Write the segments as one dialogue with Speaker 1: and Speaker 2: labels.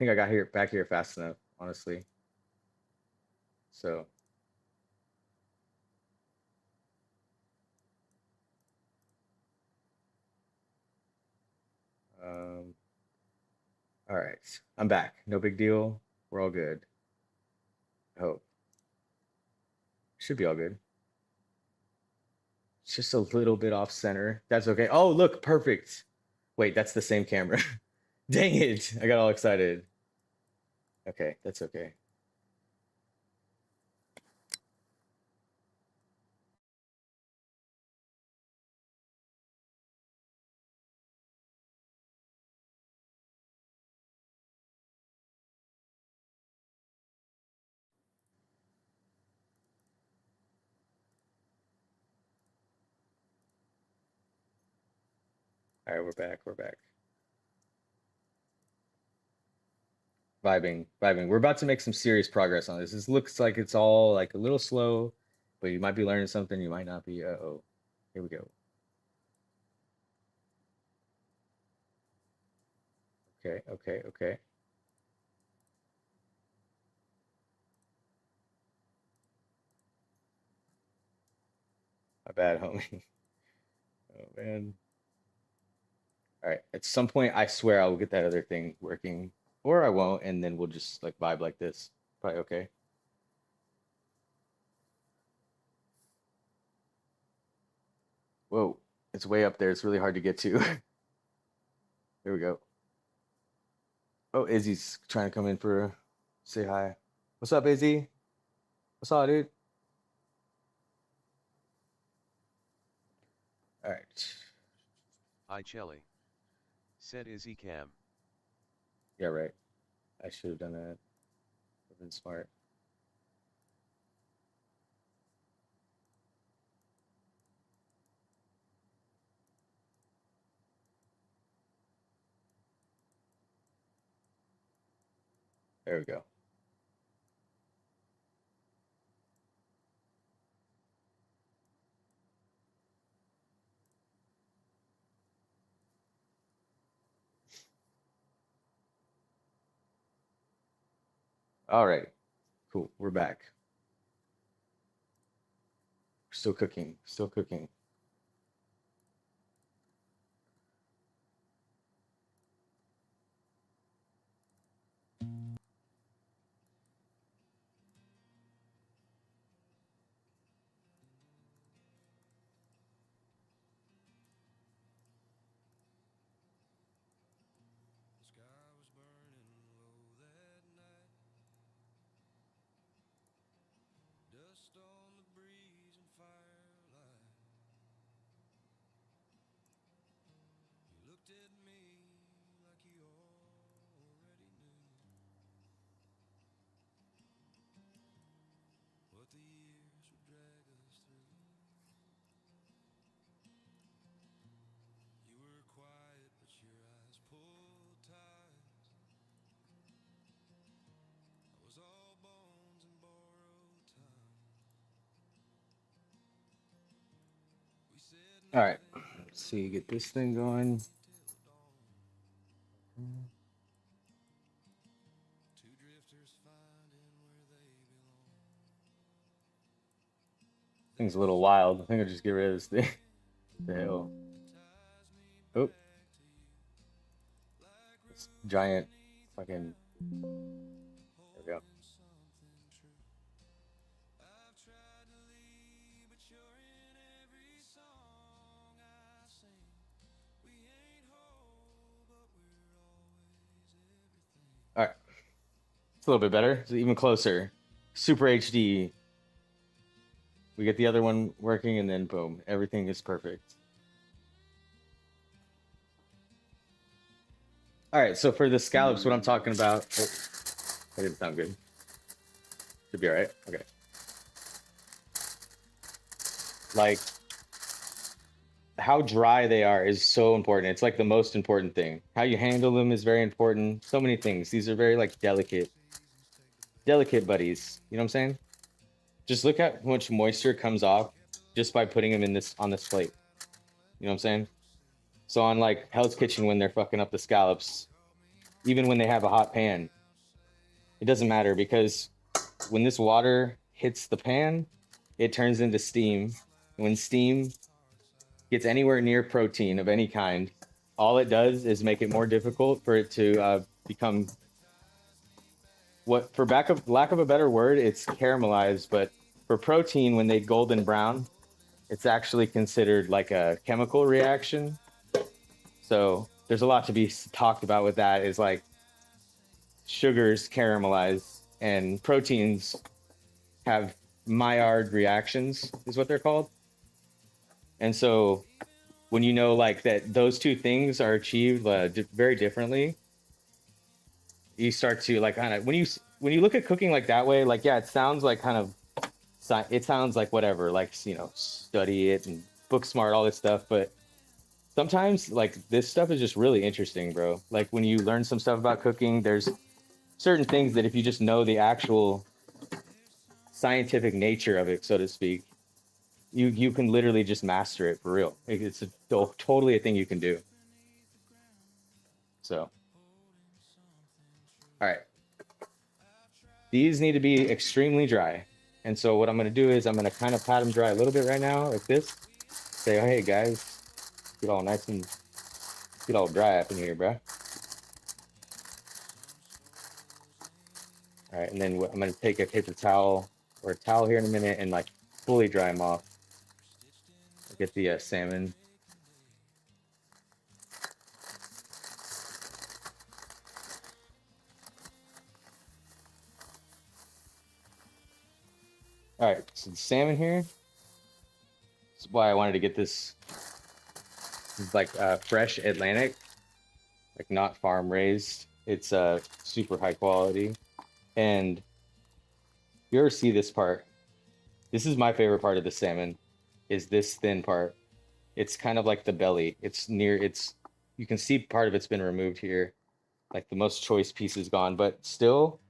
Speaker 1: think I got here back here fast enough, honestly. So, um, all right, I'm back. No big deal. We're all good. I hope. Should be all good. It's just a little bit off center. That's okay. Oh, look, perfect. Wait, that's the same camera. Dang it. I got all excited. Okay, that's okay. All right, we're back. We're back. Vibing, vibing. We're about to make some serious progress on this. This looks like it's all like a little slow, but you might be learning something, you might not be. Uh-oh. Here we go. Okay, okay, okay. My bad, homie. Oh man. All right. At some point, I swear I will get that other thing working, or I won't, and then we'll just like vibe like this. Probably okay. Whoa, it's way up there. It's really hard to get to. There we go. Oh, Izzy's trying to come in for say hi. What's up, Izzy? What's up, dude? All right.
Speaker 2: Hi Chelly, said Izzy Cam.
Speaker 1: Yeah, right. I should have done that. I've been smart. There we go. All right. Cool. We're back. Still cooking. Still cooking.
Speaker 3: The sky was burning low that night, dust on the breeze and firelight. You looked at me like you already knew what the years would drag us through. You were quiet, but your eyes pulled tight. I was all bones and borrowed time. We said
Speaker 1: All right.
Speaker 3: nothing
Speaker 1: Let's
Speaker 3: but
Speaker 1: see. Get this thing going.
Speaker 3: yesterday till dawn. Two drifters finding where they belong.
Speaker 1: Thing's a
Speaker 3: There's
Speaker 1: little wild. I think I'll just get rid of this thing. The
Speaker 3: something
Speaker 1: hell.
Speaker 3: that ties me
Speaker 1: Oh,
Speaker 3: back to you, like
Speaker 1: this
Speaker 3: roots
Speaker 1: giant
Speaker 3: beneath the
Speaker 1: fucking.
Speaker 3: ground,
Speaker 1: There we go.
Speaker 3: holding something true. I've tried to leave, but you're in every song I sing. We ain't whole, but we're always everything.
Speaker 1: All right. It's a little bit better. It's even closer. Super HD. We get the other one working, and then boom, everything is perfect. All right. So for the scallops, what I'm talking about. Oh, that didn't sound good. Should be all right. Okay. Like how dry they are is so important. It's like the most important thing. How you handle them is very important. So many things. These are very like delicate buddies. You know what I'm saying? Just look at how much moisture comes off just by putting them in this on this plate. You know what I'm saying? So on like Hell's Kitchen when they're fucking up the scallops, even when they have a hot pan. It doesn't matter because when this water hits the pan, it turns into steam. When steam gets anywhere near protein of any kind, all it does is make it more difficult for it to become what, for lack of a better word, it's caramelized. But for protein, when they golden brown, it's actually considered like a chemical reaction. So there's a lot to be talked about with that. Is like sugars caramelize and proteins have Maillard reactions, is what they're called. And so when you know like that those two things are achieved very differently, you start to like kind of when you look at cooking like that way, like yeah, it sounds like kind of it sounds like whatever, like study it and book smart, all this stuff, but sometimes like this stuff is just really interesting, bro. Like when you learn some stuff about cooking, there's certain things that if you just know the actual scientific nature of it, so to speak, you can literally just master it for real. It's totally a thing you can do. So, all right, these need to be extremely dry. And so what I'm going to do is I'm going to kind of pat them dry a little bit right now, like this. Say, oh, hey guys, get all nice and get all dry up in here, bro. All right, and then I'm going to take a paper towel or a towel here in a minute and like fully dry them off. Get the salmon. All right, so the salmon here. That's why I wanted to get this. This is like fresh Atlantic, like not farm raised. It's super high quality. And you ever see this part? This is my favorite part of the salmon, is this thin part. It's kind of like the belly. You can see part of it's been removed here. Like the most choice piece is gone, but still,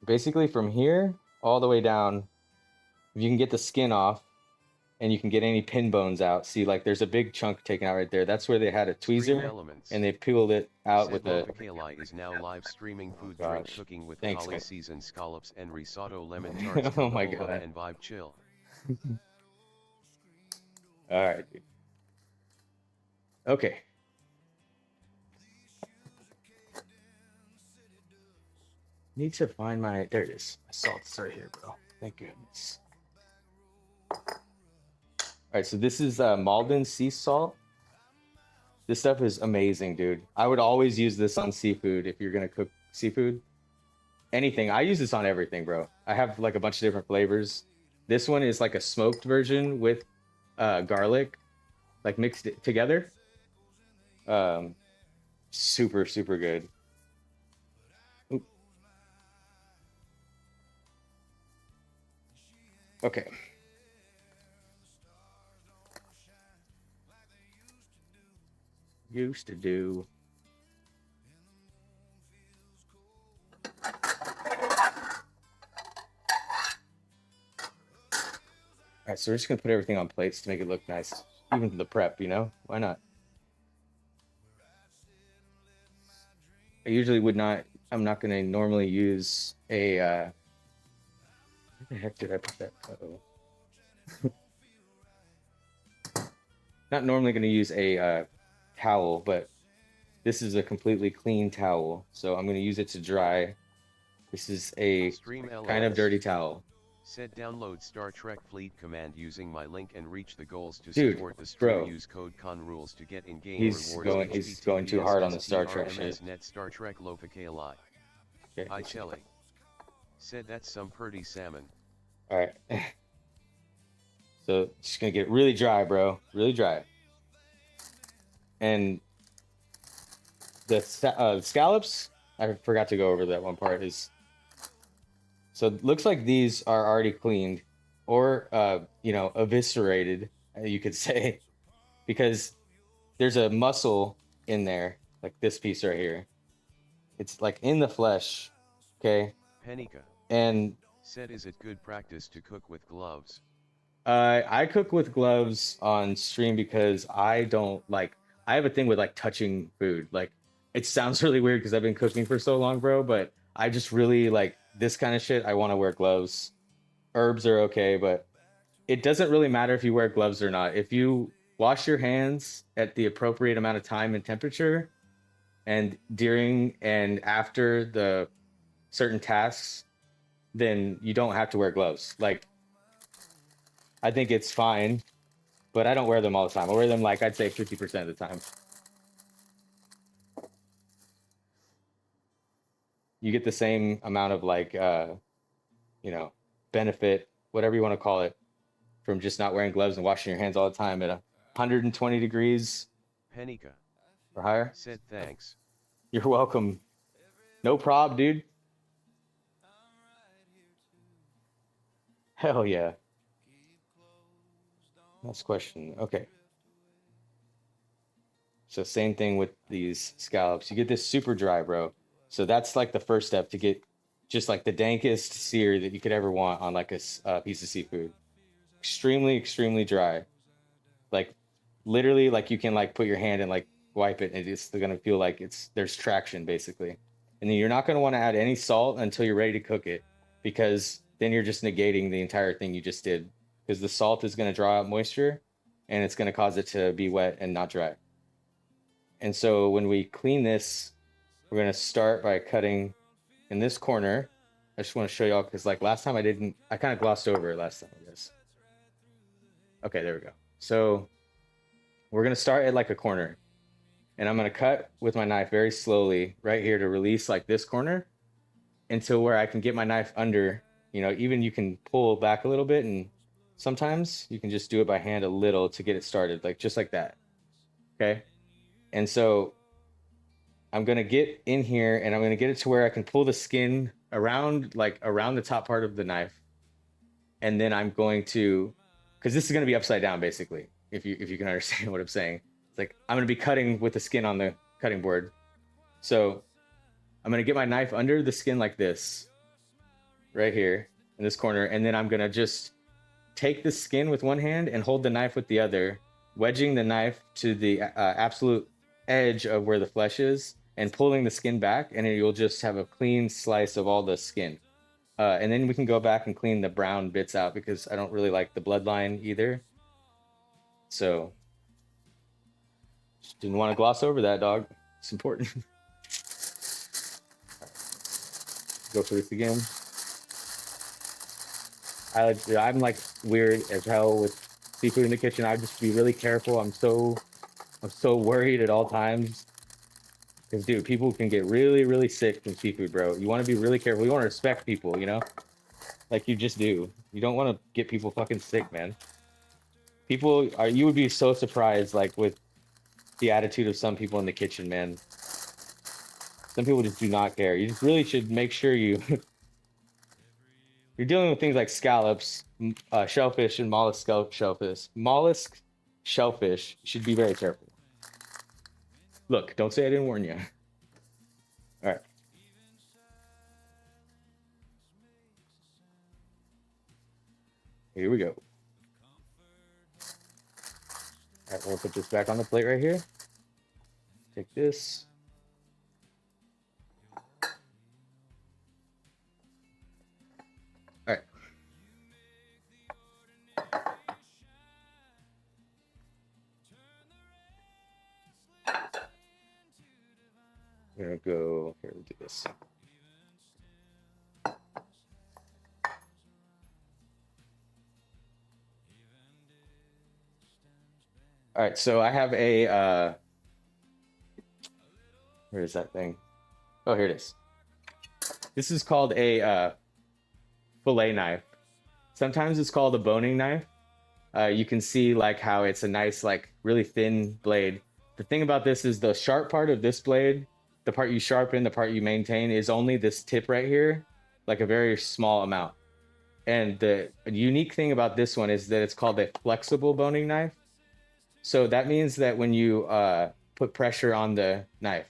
Speaker 1: basically from here all the way down, if you can get the skin off and you can get any pin bones out, see like there's a big chunk taken out right there. That's where they had a tweezer and they peeled it out with a...
Speaker 2: is now live streaming food drink
Speaker 1: gosh.
Speaker 2: cooking with
Speaker 1: Thanks,
Speaker 2: Holly
Speaker 1: guys.
Speaker 2: seasoned scallops and risotto lemon tarts.
Speaker 1: Oh my God.
Speaker 2: And vibe chill.
Speaker 1: All right, dude. Okay. Need to find my, there it is. My salt's right here, bro. Thank goodness. All right, so this is Malden sea salt. This stuff is amazing, dude. I would always use this on seafood if you're gonna cook seafood. Anything. I use this on everything, bro. I have like a bunch of different flavors. This one is like a smoked version with garlic, like mixed together. Super, super good. Oop. Okay. Used to do. All right, so we're just gonna put everything on plates to make it look nice, even for the prep, you know? Why not? I usually would not, I'm not gonna normally use a, where the heck did I put that? Uh-oh. Not normally gonna use a towel, but this is a completely clean towel, so I'm gonna use it to dry. This is a kind of dirty towel.
Speaker 2: Said download Star Trek Fleet Command using my link and reach the goals to
Speaker 1: Dude,
Speaker 2: support the stream.
Speaker 1: bro.
Speaker 2: Use code CONRULES to get in-game
Speaker 1: rewards. He's going too hard on the Star Trek shit.
Speaker 2: Net Star Trek Lofakali.
Speaker 1: Okay.
Speaker 2: Hi Chelly. Said that's some pretty salmon.
Speaker 1: All right. So just gonna get really dry, bro. Really dry. And the scallops, I forgot to go over that one part, is so it looks like these are already cleaned or eviscerated, you could say, because there's a muscle in there, like this piece right here. It's like in the flesh, okay?
Speaker 2: Penica.
Speaker 1: And
Speaker 2: said, is it good practice to cook with gloves?
Speaker 1: I cook with gloves on stream because I don't like, I have a thing with like touching food. Like It sounds really weird because I've been cooking for so long, bro, but I just really like this kind of shit. I want to wear gloves. Herbs are okay, but it doesn't really matter if you wear gloves or not. If you wash your hands at the appropriate amount of time and temperature, and during and after the certain tasks, then you don't have to wear gloves. Like, I think it's fine, but I don't wear them all the time. I wear them like I'd say 50% of the time. You get the same amount of like you know, benefit, whatever you want to call it, from just not wearing gloves and washing your hands all the time at 120 degrees
Speaker 2: Penica
Speaker 1: or higher.
Speaker 2: said thanks.
Speaker 1: You're welcome. No prob, dude. Hell yeah. Next question. Okay. So same thing with these scallops. You get this super dry, bro. So that's like the first step to get just like the dankest sear that you could ever want on like a piece of seafood. Extremely, extremely dry. Like literally, like you can like put your hand and like wipe it, and it's gonna feel like there's traction basically. And then you're not gonna want to add any salt until you're ready to cook it, because then you're just negating the entire thing you just did. Because the salt is gonna draw out moisture, and it's gonna cause it to be wet and not dry. And so when we clean this, we're gonna start by cutting in this corner. I just want to show y'all because like last time I kind of glossed over it last time, I guess. Okay, there we go. So we're gonna start at like a corner, and I'm gonna cut with my knife very slowly right here to release like this corner until where I can get my knife under. You know, even you can pull back a little bit, and sometimes you can just do it by hand a little to get it started, like just like that. Okay. And so I'm gonna get in here and I'm gonna get it to where I can pull the skin around, like around the top part of the knife. And then I'm going to, because this is gonna be upside down basically, if you can understand what I'm saying. It's like I'm gonna be cutting with the skin on the cutting board. So I'm gonna get my knife under the skin like this, right here in this corner, and then I'm gonna just take the skin with one hand and hold the knife with the other, wedging the knife to the absolute edge of where the flesh is and pulling the skin back, and you'll just have a clean slice of all the skin. And then we can go back and clean the brown bits out because I don't really like the bloodline either. So just didn't want to gloss over that, dog. It's important. Go for this again. I'm like weird as hell with seafood in the kitchen. I just be really careful. I'm so worried at all times. Because dude, people can get really, really sick from seafood, bro. You want to be really careful. You want to respect people, you know? Like you just do. You don't want to get people fucking sick, man. You would be so surprised, like with the attitude of some people in the kitchen, man. Some people just do not care. You just really should make sure you're dealing with things like scallops, shellfish, and mollusk shellfish. Mollusk shellfish, you should be very careful. Look, don't say I didn't warn you. All right. Here we go. All right, we'll put this back on the plate right here. Take this. All right. We're gonna go here. We'll do this. All right, so I have a where is that thing? Oh, here it is. This is called a fillet knife. Sometimes it's called a boning knife. You can see like how it's a nice, like really thin blade. The thing about this is the sharp part of this blade, the part you sharpen, the part you maintain, is only this tip right here, like a very small amount. And the unique thing about this one is that it's called a flexible boning knife. So that means that when you put pressure on the knife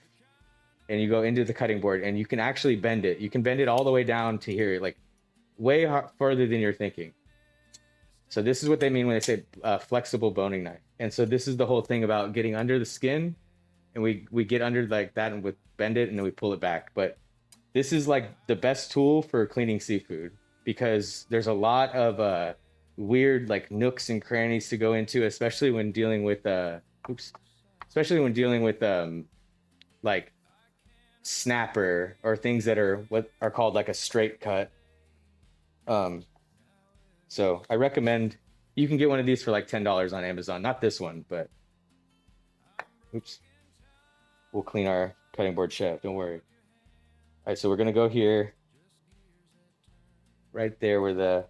Speaker 1: and you go into the cutting board and you can actually bend it, you can bend it all the way down to here, like way further than you're thinking. So this is what they mean when they say flexible boning knife. And so this is the whole thing about getting under the skin and we get under like that and we bend it and then we pull it back. But this is like the best tool for cleaning seafood because there's a lot of weird like nooks and crannies to go into, especially when dealing with especially when dealing with like snapper or things that are what are called like a straight cut. So I recommend you can get one of these for like $10 on Amazon. Not this one, but oops. We'll clean our cutting board chef. Don't worry. All right, so we're gonna go here, right there where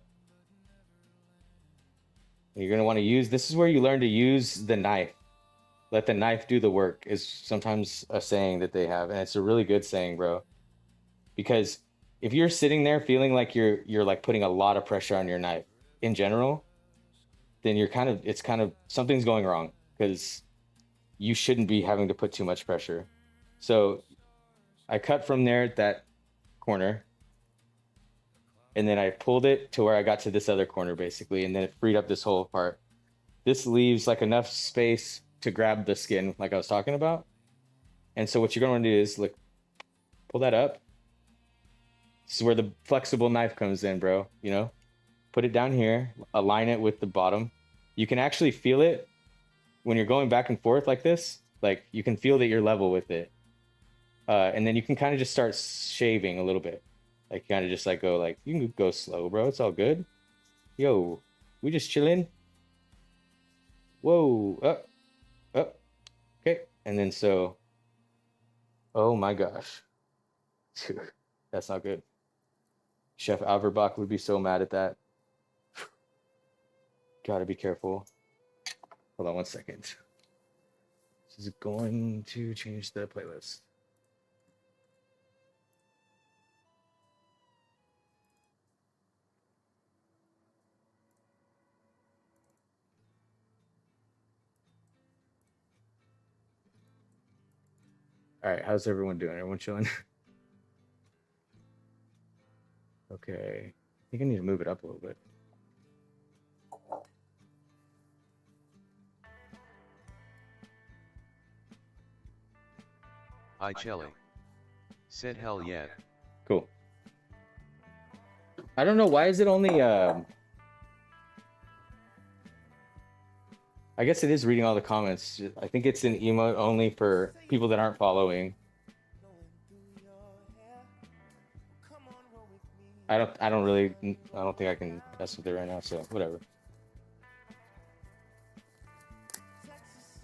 Speaker 1: you're gonna want to use. This is where you learn to use the knife. Let the knife do the work is sometimes a saying that they have, and it's a really good saying, bro. Because if you're sitting there feeling like you're like putting a lot of pressure on your knife in general, then it's kind of something's going wrong because you shouldn't be having to put too much pressure. So I cut from there at that corner, and then I pulled it to where I got to this other corner basically, and then it freed up this whole part. This leaves like enough space to grab the skin like I was talking about. And so what you're going to do is like pull that up. This is where the flexible knife comes in, bro. You know, put it down here, align it with the bottom. You can actually feel it when you're going back and forth like this. Like you can feel that you're level with it. And then you can kind of just start shaving a little bit. Like kind of just like go like, you can go slow, bro. It's all good. Yo, we just chilling. Whoa, up, up. Okay. And then so, oh my gosh. Dude, that's not good. Chef Averbach would be so mad at that. Gotta be careful. Hold on one second. This is going to change the playlist. All right, how's everyone doing? Everyone chilling? Okay. I think I need to move it up a little bit.
Speaker 2: I Chelly said hell yeah.
Speaker 1: Cool. I don't know, why is it only I guess it is reading all the comments. I think it's an emote only for people that aren't following. I don't think I can mess with it right now, so whatever.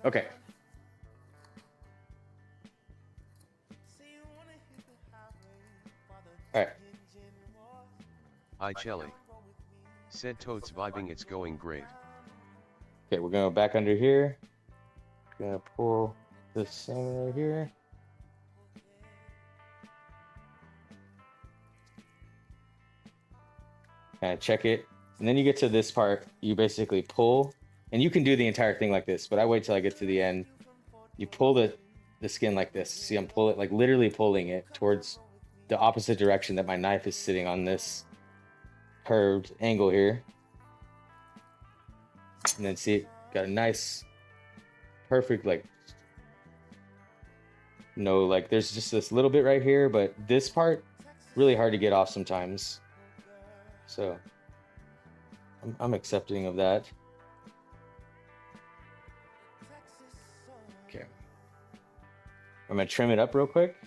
Speaker 1: Okay. All right.
Speaker 2: I Chelly said totes vibing, it's going great.
Speaker 1: Okay, we're gonna go back under here. Gonna pull this salmon right here. Kind of check it, and then you get to this part. You basically pull, and you can do the entire thing like this, but I wait till I get to the end. You pull the skin like this. See, I'm pulling, like literally pulling it towards the opposite direction that my knife is sitting on this curved angle here. And then see, got a nice, perfect, like, no, like there's just this little bit right here, but this part, really hard to get off sometimes. So, I'm accepting of that. Okay. I'm gonna trim it up real quick.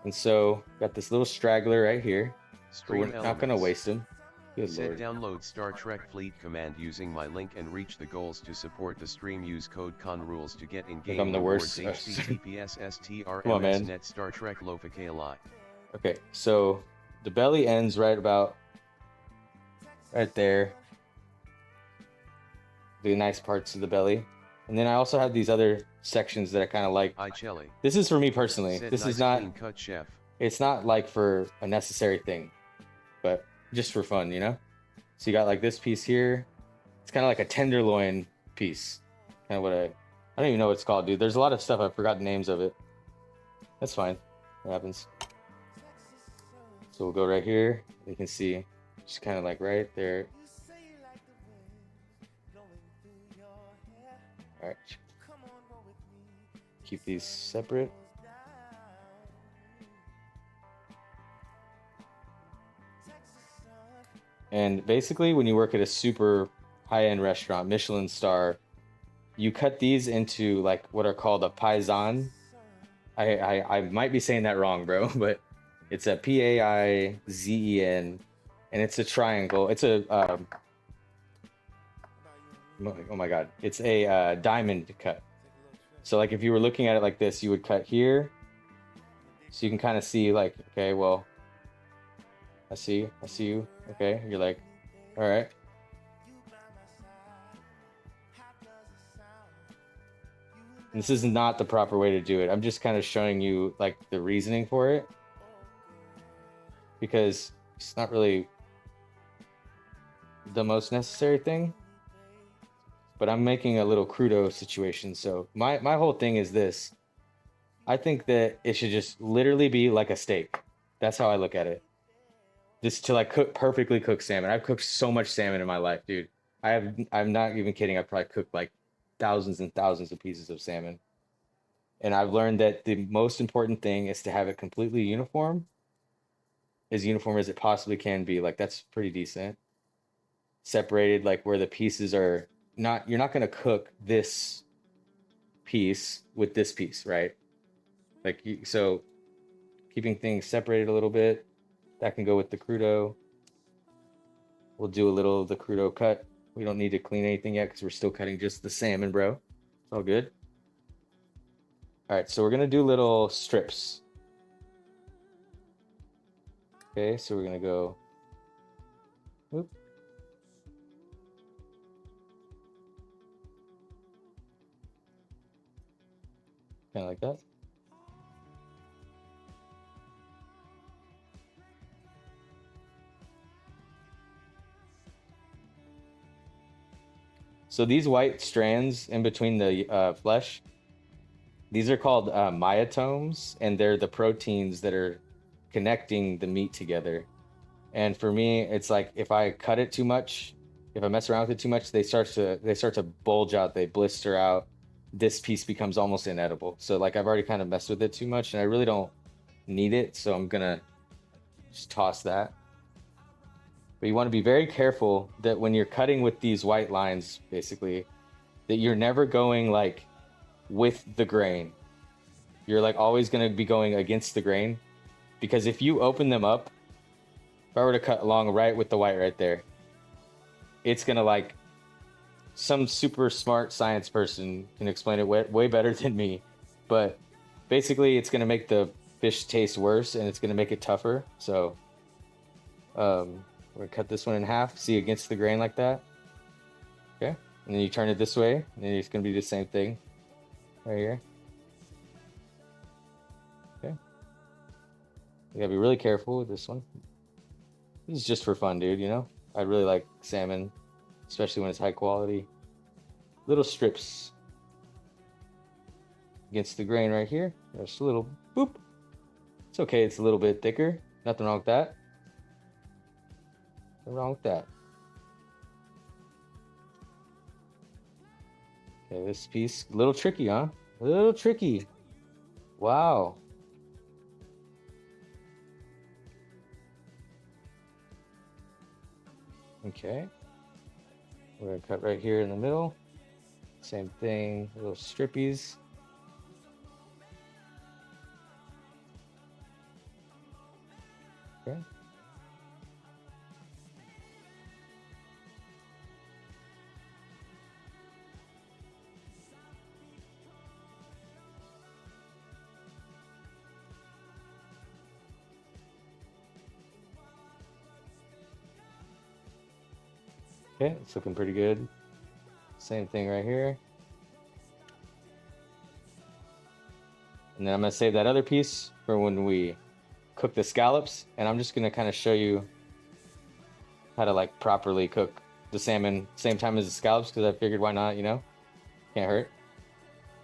Speaker 1: And so, got this little straggler right here. But we're not gonna waste him. Good
Speaker 2: said
Speaker 1: Lord.
Speaker 2: download Star Trek Fleet Command using my link and reach the goals to support the stream. Use code CONRULES to get in-game
Speaker 1: I'm the
Speaker 2: rewards.
Speaker 1: worst.
Speaker 2: HTTPS
Speaker 1: Come on, man.
Speaker 2: STRMS net Star Trek LoFaKLI.
Speaker 1: Okay, so the belly ends right about right there. The nice parts of the belly. And then I also have these other sections that I kind of like.
Speaker 2: I Chelly
Speaker 1: This is for me personally.
Speaker 2: said
Speaker 1: This
Speaker 2: nice
Speaker 1: is not,
Speaker 2: clean cut chef.
Speaker 1: it's not like for a necessary thing, but just for fun, you know? So you got like this piece here. It's kind of like a tenderloin piece. Kind of what I don't even know what it's called, dude. There's a lot of stuff. I've forgotten names of it. That's fine. It happens. So we'll go right here. You can see just kind of like right there. All right. keep these separate. And basically, when you work at a super high-end restaurant, Michelin star, you cut these into like what are called a paisan. I might be saying that wrong, bro, but it's a Paizen, and it's a triangle. It's a oh my God, it's a diamond cut. So like if you were looking at it like this, you would cut here, so you can kind of see like, okay, well, I see you. Okay, you're like, all right. And this is not the proper way to do it. I'm just kind of showing you like the reasoning for it, because it's not really the most necessary thing. But I'm making a little crudo situation. So my whole thing is this. I think that it should just literally be like a steak. That's how I look at it. Just to like cook perfectly cooked salmon. I've cooked so much salmon in my life, dude. I'm not even kidding. I've probably cooked like thousands and thousands of pieces of salmon. And I've learned that the most important thing is to have it completely uniform as it possibly can be. Like that's pretty decent. Separated, like where the pieces are not, you're not going to cook this piece with this piece, right? Like, so keeping things separated a little bit, that can go with the crudo. We'll do a little of the crudo cut. We don't need to clean anything yet because we're still cutting just the salmon, bro. It's all good. All right, so we're gonna do little strips. Okay, so we're gonna go, whoop. Kind of like that. So these white strands in between the flesh, these are called myotomes, and they're the proteins that are connecting the meat together. And for me, it's like if I cut it too much, if I mess around with it too much, they start to bulge out, they blister out. This piece becomes almost inedible. So like I've already kind of messed with it too much, and I really don't need it, so I'm gonna just toss that. But you want to be very careful that when you're cutting with these white lines, basically, that you're never going like with the grain. You're like always going to be going against the grain, because if you open them up, if I were to cut along right with the white right there, it's going to like, some super smart science person can explain it way better than me, but basically it's going to make the fish taste worse and it's going to make it tougher. So we're going to cut this one in half, see, against the grain like that. Okay, and then you turn it this way, and then it's going to be the same thing right here. Okay, you gotta be really careful with this one. This is just for fun, dude, you know? I really like salmon, especially when it's high quality. Little strips against the grain right here. Just a little boop. It's okay, it's a little bit thicker. Nothing wrong with that. Nothing wrong with that. Okay, this piece, a little tricky, huh? A little tricky. Wow. Okay. We're gonna cut right here in the middle. Same thing, little strippies. Okay. Okay, it's looking pretty good. Same thing right here. And then I'm gonna save that other piece for when we cook the scallops, and I'm just gonna kind of show you how to like properly cook the salmon same time as the scallops, because I figured why not, you know? Can't hurt.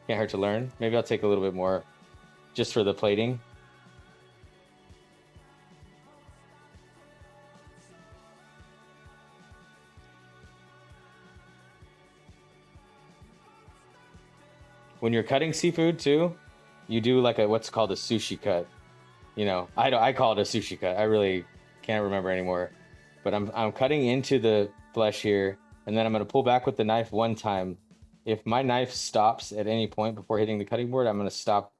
Speaker 1: Can't hurt to learn. Maybe I'll take a little bit more just for the plating. when you're cutting seafood too, you do like a what's called a sushi cut. You know, I call it a sushi cut. I really can't remember anymore. But I'm cutting into the flesh here, and then I'm gonna pull back with the knife one time. If my knife stops at any point before hitting the cutting board, I'm gonna stop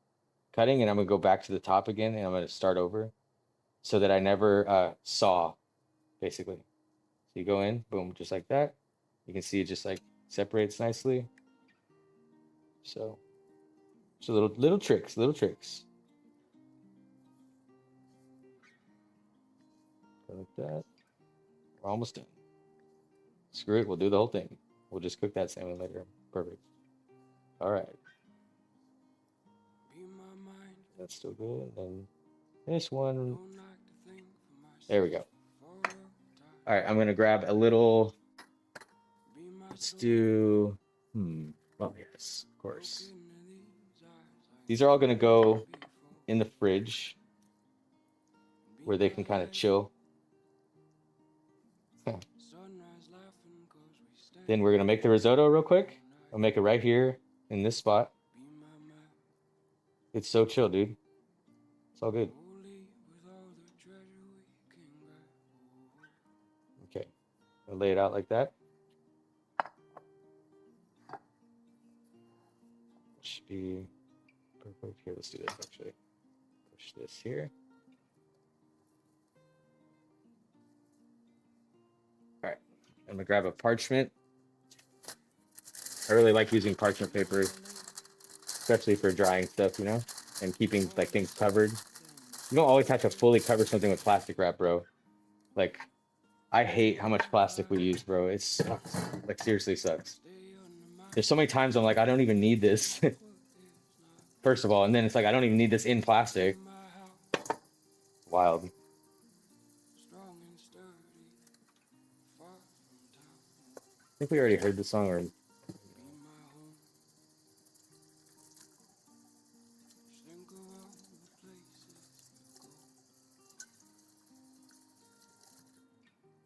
Speaker 1: cutting and I'm gonna go back to the top again and I'm gonna start over so that I never saw, basically. So you go in, boom, just like that. You can see it just like separates nicely. So little tricks, little tricks. Go like that. We're almost done. Screw it, we'll do the whole thing. We'll just cook that salmon later. Perfect. All right. That's still good. And then this one. There we go. All right, I'm gonna grab a little. Let's do. Well, yes, of course. These are all gonna go in the fridge where they can kind of chill. Then we're gonna make the risotto real quick. I'll make it right here in this spot. It's so chill, dude. It's all good. Okay, I'll lay it out like that. Should be perfect. Here, let's do this actually. Push this here. All right, I'm gonna grab a parchment. I really like using parchment paper, especially for drying stuff, you know, and keeping like things covered. You don't always have to fully cover something with plastic wrap, bro. Like, I hate how much plastic we use, bro. It sucks. Like, seriously sucks. There's so many times I'm like, I don't even need this. First of all, and then it's like, I don't even need this in plastic. Wild. I think we already heard the song, or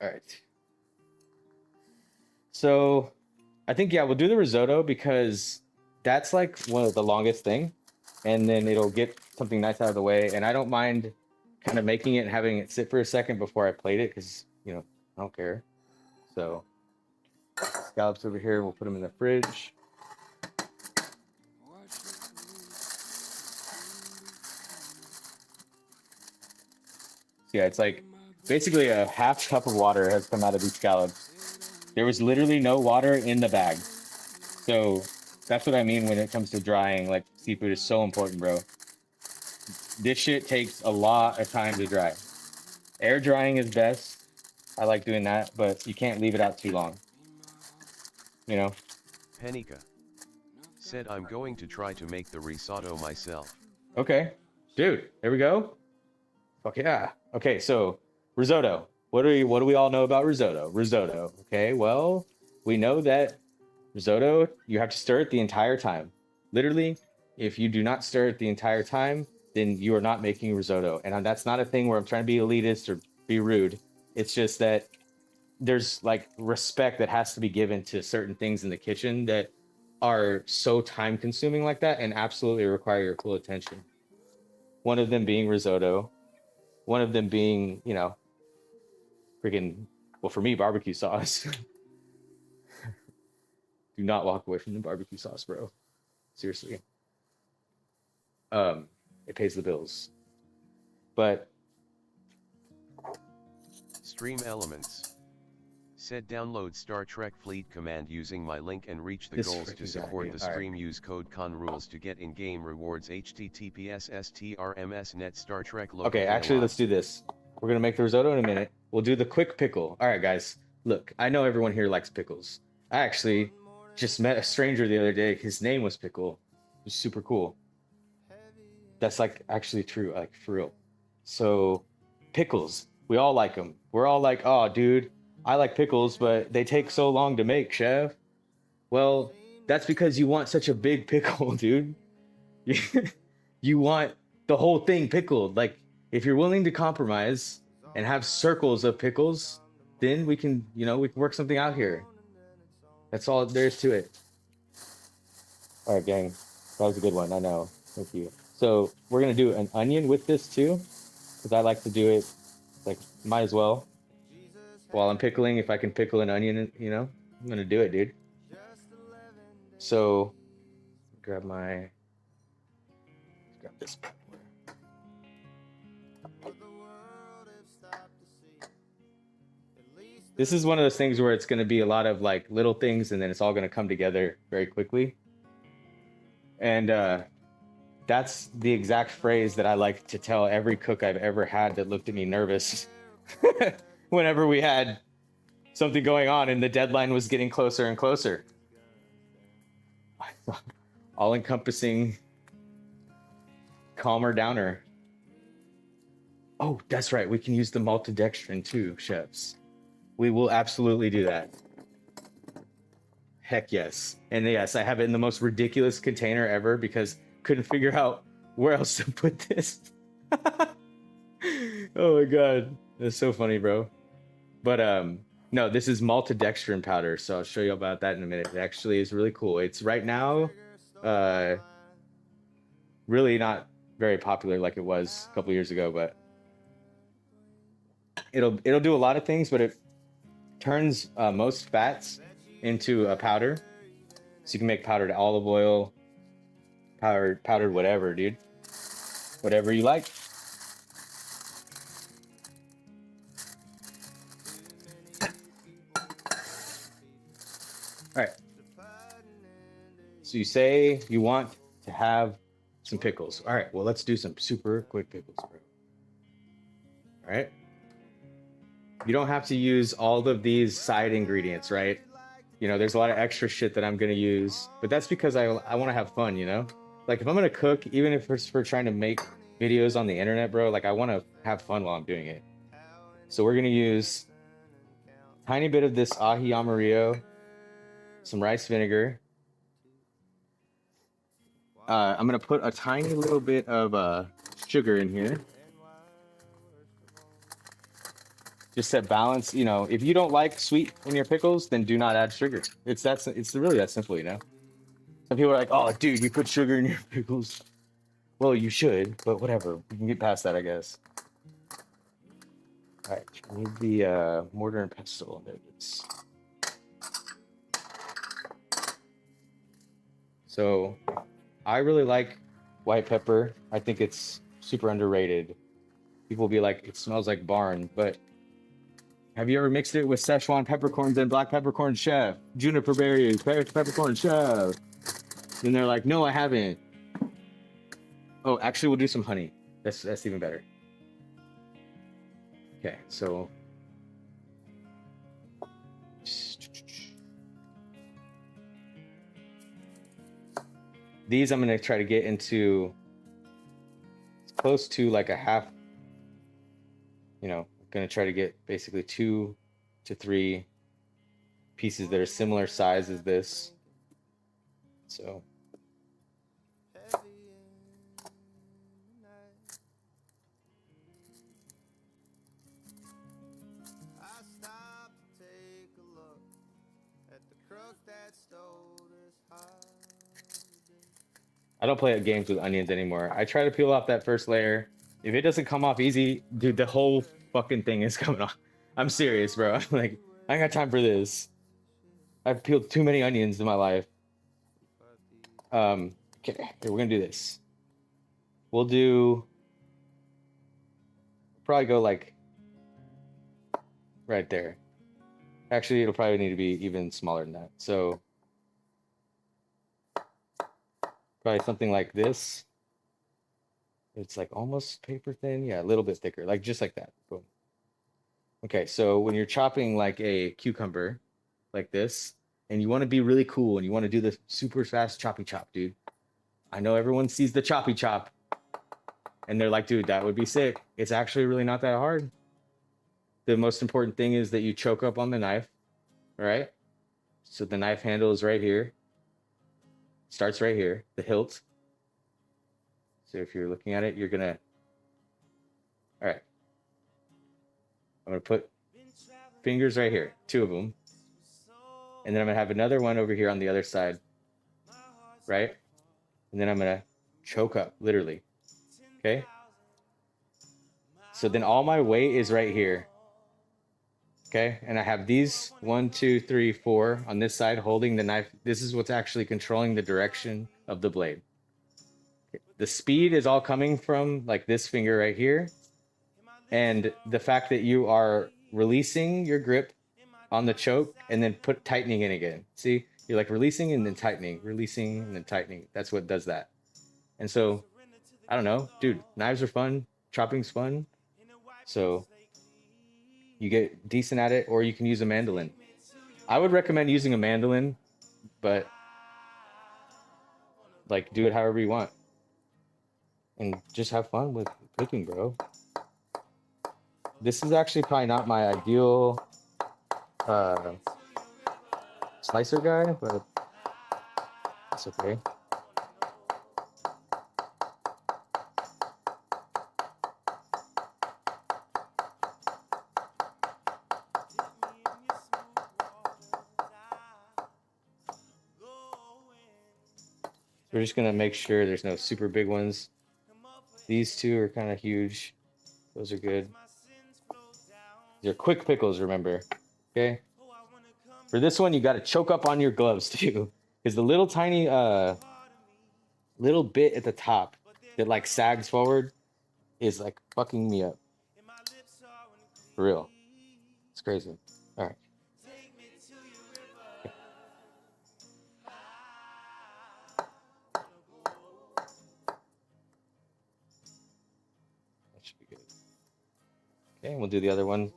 Speaker 1: all right. So I think, yeah, we'll do the risotto because that's like one of the longest thing. And then it'll get something nice out of the way. And I don't mind kind of making it and having it sit for a second before I plate it because, you know, I don't care. So scallops over here, we'll put them in the fridge. Yeah, it's like basically a half cup of water has come out of these scallops. There was literally no water in the bag. So that's what I mean when it comes to drying. Like, seafood is so important, bro. This shit takes a lot of time to dry. Air drying is best. I like doing that, but you can't leave it out too long. You know?
Speaker 2: Penica said I'm going to try to make the risotto myself.
Speaker 1: Okay. Dude, there we go. Fuck yeah. Okay, so risotto. What do we all know about risotto? Risotto. Okay, well, we know that risotto, you have to stir it the entire time. Literally, if you do not stir it the entire time, then you are not making risotto. And that's not a thing where I'm trying to be elitist or be rude. It's just that there's like respect that has to be given to certain things in the kitchen that are so time consuming like that and absolutely require your full attention. One of them being risotto. One of them being, you know, freaking, well, for me, barbecue sauce. Do not walk away from the barbecue sauce, bro. Seriously. It pays the bills. But
Speaker 2: Stream Elements said download Star Trek Fleet Command using my link and reach the
Speaker 1: This
Speaker 2: goals to
Speaker 1: freaking
Speaker 2: support
Speaker 1: guy,
Speaker 2: the
Speaker 1: all right.
Speaker 2: stream. Use code CONRULES to get in-game rewards. https://strmsnet Star Trek logo.
Speaker 1: okay, actually, let's do this. We're gonna make the risotto in a minute. We'll do the quick pickle. All right, guys. Look, I know everyone here likes pickles. I actually just met a stranger the other day. His name was Pickle. It was super cool. That's like actually true, like for real. So pickles, we all like them. We're all like, oh, dude, I like pickles, but they take so long to make, chef. Well, that's because you want such a big pickle, dude. You want the whole thing pickled. Like, if you're willing to compromise and have circles of pickles, then we can, you know, we can work something out here. That's all there is to it. All right, gang. That was a good one. I know. Thank you. So we're gonna do an onion with this too, because I like to do it like might as well while I'm pickling. If I can pickle an onion, you know, I'm gonna do it, dude. So grab my grab this. This is one of those things where it's gonna be a lot of like little things, and then it's all gonna come together very quickly. And that's the exact phrase that I like to tell every cook I've ever had that looked at me nervous whenever we had something going on and the deadline was getting closer and closer. All encompassing calmer downer. Oh, that's right. We can use the maltodextrin too, chefs. We will absolutely do that. Heck yes. And yes, I have it in the most ridiculous container ever because couldn't figure out where else to put this. Oh my god. That's so funny, bro. But no, this is maltodextrin powder, so I'll show you about that in a minute. It actually is really cool. It's right now really not very popular like it was a couple years ago, but it'll do a lot of things, but it turns most fats into a powder. So you can make powdered olive oil, powdered whatever, dude. Whatever you like. All right. So you say you want to have some pickles. All right, well, let's do some super quick pickles, bro. All right. You don't have to use all of these side ingredients, right? You know, there's a lot of extra shit that I'm going to use, but that's because I want to have fun, you know? Like if I'm going to cook, even if it's for trying to make videos on the internet, bro, like I want to have fun while I'm doing it. So we're going to use a tiny bit of this aji amarillo, some rice vinegar. I'm going to put a tiny little bit of sugar in here. Just to balance, you know, if you don't like sweet in your pickles, then do not add sugar. It's really that simple, you know? Some people are like, oh, dude, you put sugar in your pickles. Well, you should, but whatever. We can get past that, I guess. All right, I need the mortar and pestle. There it is. So I really like white pepper. I think it's super underrated. People will be like, it smells like barn, but have you ever mixed it with Szechuan peppercorns and black peppercorn, chef? Juniper berries, peppercorn, chef. And they're like, no, I haven't. Oh, actually, we'll do some honey. That's even better. Okay, so these I'm gonna try to get into close to like a half. You know, I'm gonna try to get basically 2 to 3 pieces that are similar size as this. So. I don't play games with onions anymore. I try to peel off that first layer. If it doesn't come off easy, dude, the whole fucking thing is coming off. I'm serious, bro. I'm like, I ain't got time for this. I've peeled too many onions in my life. Okay, here, we're gonna do this. We'll probably go like right there. Actually, it'll probably need to be even smaller than that. So probably something like this. It's like almost paper thin. Yeah, a little bit thicker, like just like that. Boom. Okay, so when you're chopping like a cucumber like this, and you want to be really cool and you want to do the super fast choppy chop, dude. I know everyone sees the choppy chop and they're like, dude, that would be sick. It's actually really not that hard. The most important thing is that you choke up on the knife, right? So the knife handle is right here. Starts right here, the hilt. So if you're looking at it, you're gonna, all right. I'm gonna put fingers right here, 2 of them. And then I'm gonna have another one over here on the other side, right? and then I'm gonna choke up, literally. Okay. So then all my weight is right here. Okay, and I have these 1, 2, 3, 4 on this side holding the knife. This is what's actually controlling the direction of the blade. The speed is all coming from like this finger right here, and the fact that you are releasing your grip on the choke and then tightening it again. See, you're like releasing and then tightening, releasing and then tightening. That's what does that. And so, I don't know, dude, knives are fun, chopping's fun. So you get decent at it, or you can use a mandolin. I would recommend using a mandolin, but like do it however you want. And just have fun with cooking, bro. This is actually probably not my ideal slicer guy, but it's okay. We're just gonna make sure there's no super big ones. These two are kind of huge. Those are good. They're quick pickles, remember. Okay. For this one, you got to choke up on your gloves too, because the little tiny little bit at the top that like sags forward is like fucking me up. For real. It's crazy. All right. Okay. That should be good. Okay, and we'll do the other one.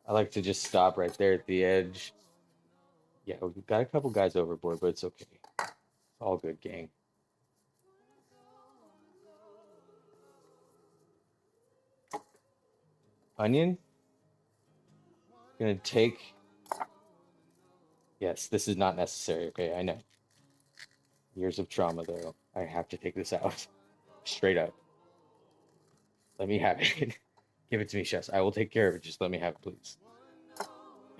Speaker 1: I like to just stop right there at the edge. Yeah, we've got a couple guys overboard, but it's okay. It's all good, gang. Onion. Gonna take. Yes, this is not necessary. Okay, I know. Years of trauma, though. I have to take this out. Straight up. Let me have it. Give it to me, chefs. I will take care of it. Just let me have it, please.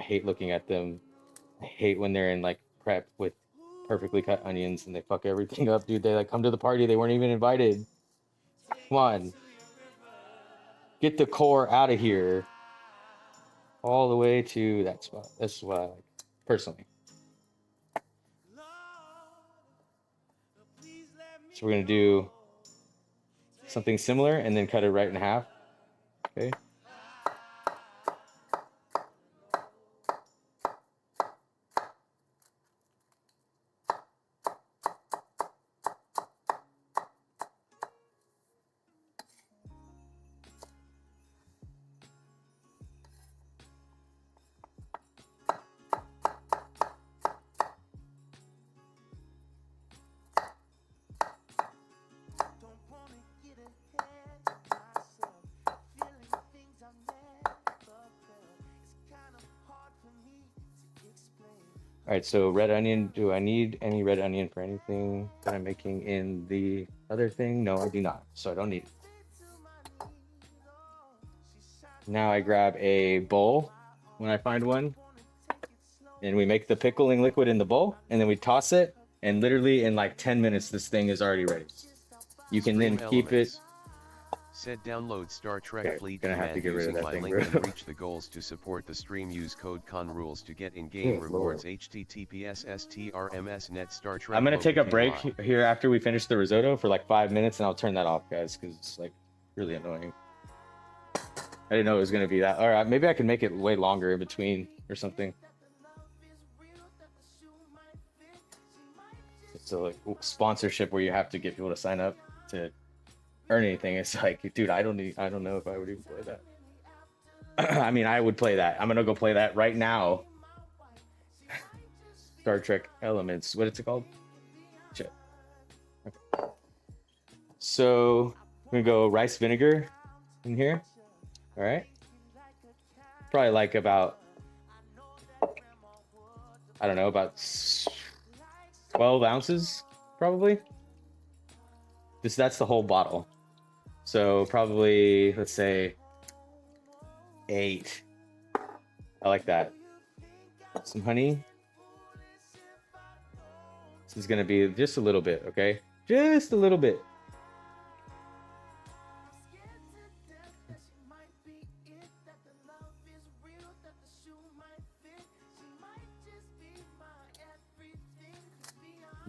Speaker 1: I hate looking at them. I hate when they're in like prep with perfectly cut onions and they fuck everything up, dude. They like come to the party, they weren't even invited. Come on. Get the core out of here. All the way to that spot. That's what I like, personally. So we're gonna do something similar and then cut it right in half. Okay. All right, so red onion, do I need any red onion for anything that I'm making in the other thing? No, I do not, so I don't need it. Now I grab a bowl when I find one, and we make the pickling liquid in the bowl, and then we toss it, and literally in like 10 minutes, this thing is already ready. You can then keep it.
Speaker 2: Said download Star Trek
Speaker 1: Okay,
Speaker 2: Fleet
Speaker 1: gonna have to
Speaker 2: command
Speaker 1: get rid of
Speaker 2: using
Speaker 1: that
Speaker 2: my
Speaker 1: thing,
Speaker 2: link
Speaker 1: bro.
Speaker 2: and reach the goals to support the stream. Use code CONRULES to get in-game
Speaker 1: Good
Speaker 2: rewards.
Speaker 1: Lord.
Speaker 2: https://strms net Star Trek.
Speaker 1: I'm gonna take a
Speaker 2: Local
Speaker 1: break
Speaker 2: TY.
Speaker 1: here after we finish the risotto for like 5 minutes, and I'll turn that off, guys, because it's like really annoying. I didn't know it was gonna be that. All right, maybe I can make it way longer in between or something. It's a like sponsorship where you have to get people to sign up to earn anything. It's like, dude, I don't know if I would even play that. I mean, I would play that. I'm gonna go play that right now. Star Trek Elements. What is it called? Shit. Okay. So I'm gonna go rice vinegar in here. All right. Probably like about I don't know, about 12 ounces, probably. That's the whole bottle. So probably, let's say 8. I like that. Some honey. This is gonna be just a little bit, okay? Just a little bit.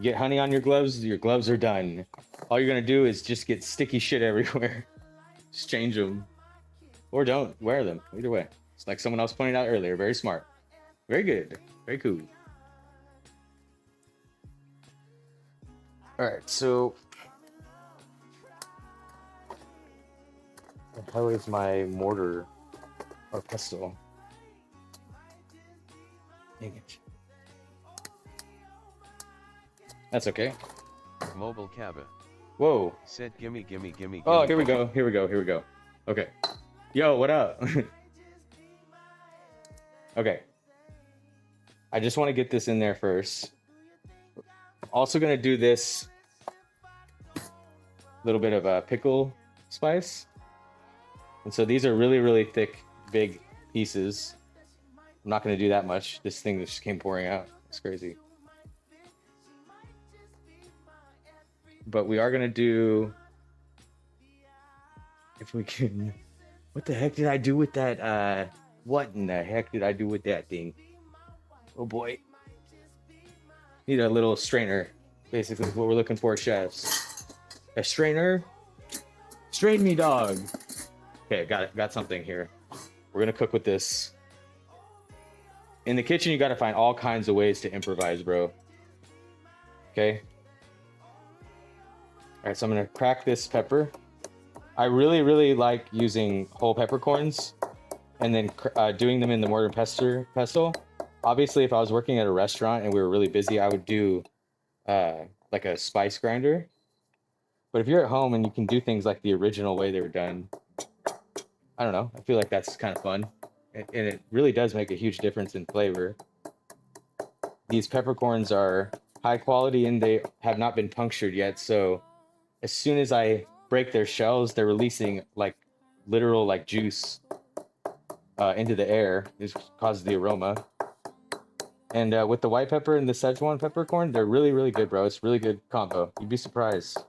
Speaker 1: Get honey on your gloves are done. All you're gonna do is just get sticky shit everywhere. Just change them. Or don't wear them. Either way. It's like someone else pointed out earlier. Very smart. Very good. Very cool. Alright, so how is my mortar or pestle? Dang it. That's okay.
Speaker 2: Mobile Cabba
Speaker 1: Whoa.
Speaker 2: said gimme.
Speaker 1: Oh, here we go. Okay. Yo, what up? Okay. I just want to get this in there first. Also gonna do this little bit of a pickle spice. And so these are really thick, big pieces. I'm not gonna do that much. This thing just came pouring out. It's crazy. But we are gonna do, if we can, what the heck did I do with that? What in the heck did I do with that thing? Oh boy. Need a little strainer. Basically what we're looking for, chefs. A strainer? Strain me, dog. Okay, got it. Got something here. We're gonna cook with this. In the kitchen, you gotta find all kinds of ways to improvise, bro. Okay? Alright, so I'm gonna crack this pepper. I really like using whole peppercorns and then doing them in the mortar and pestle. Obviously, if I was working at a restaurant and we were really busy, I would do like a spice grinder. But if you're at home and you can do things like the original way they were done, I don't know. I feel like that's kind of fun. And it really does make a huge difference in flavor. These peppercorns are high quality and they have not been punctured yet. So as soon as I break their shells, they're releasing like literal like juice into the air. This causes the aroma. And with the white pepper and the Szechuan peppercorn, they're really good, bro. It's really good combo. You'd be surprised.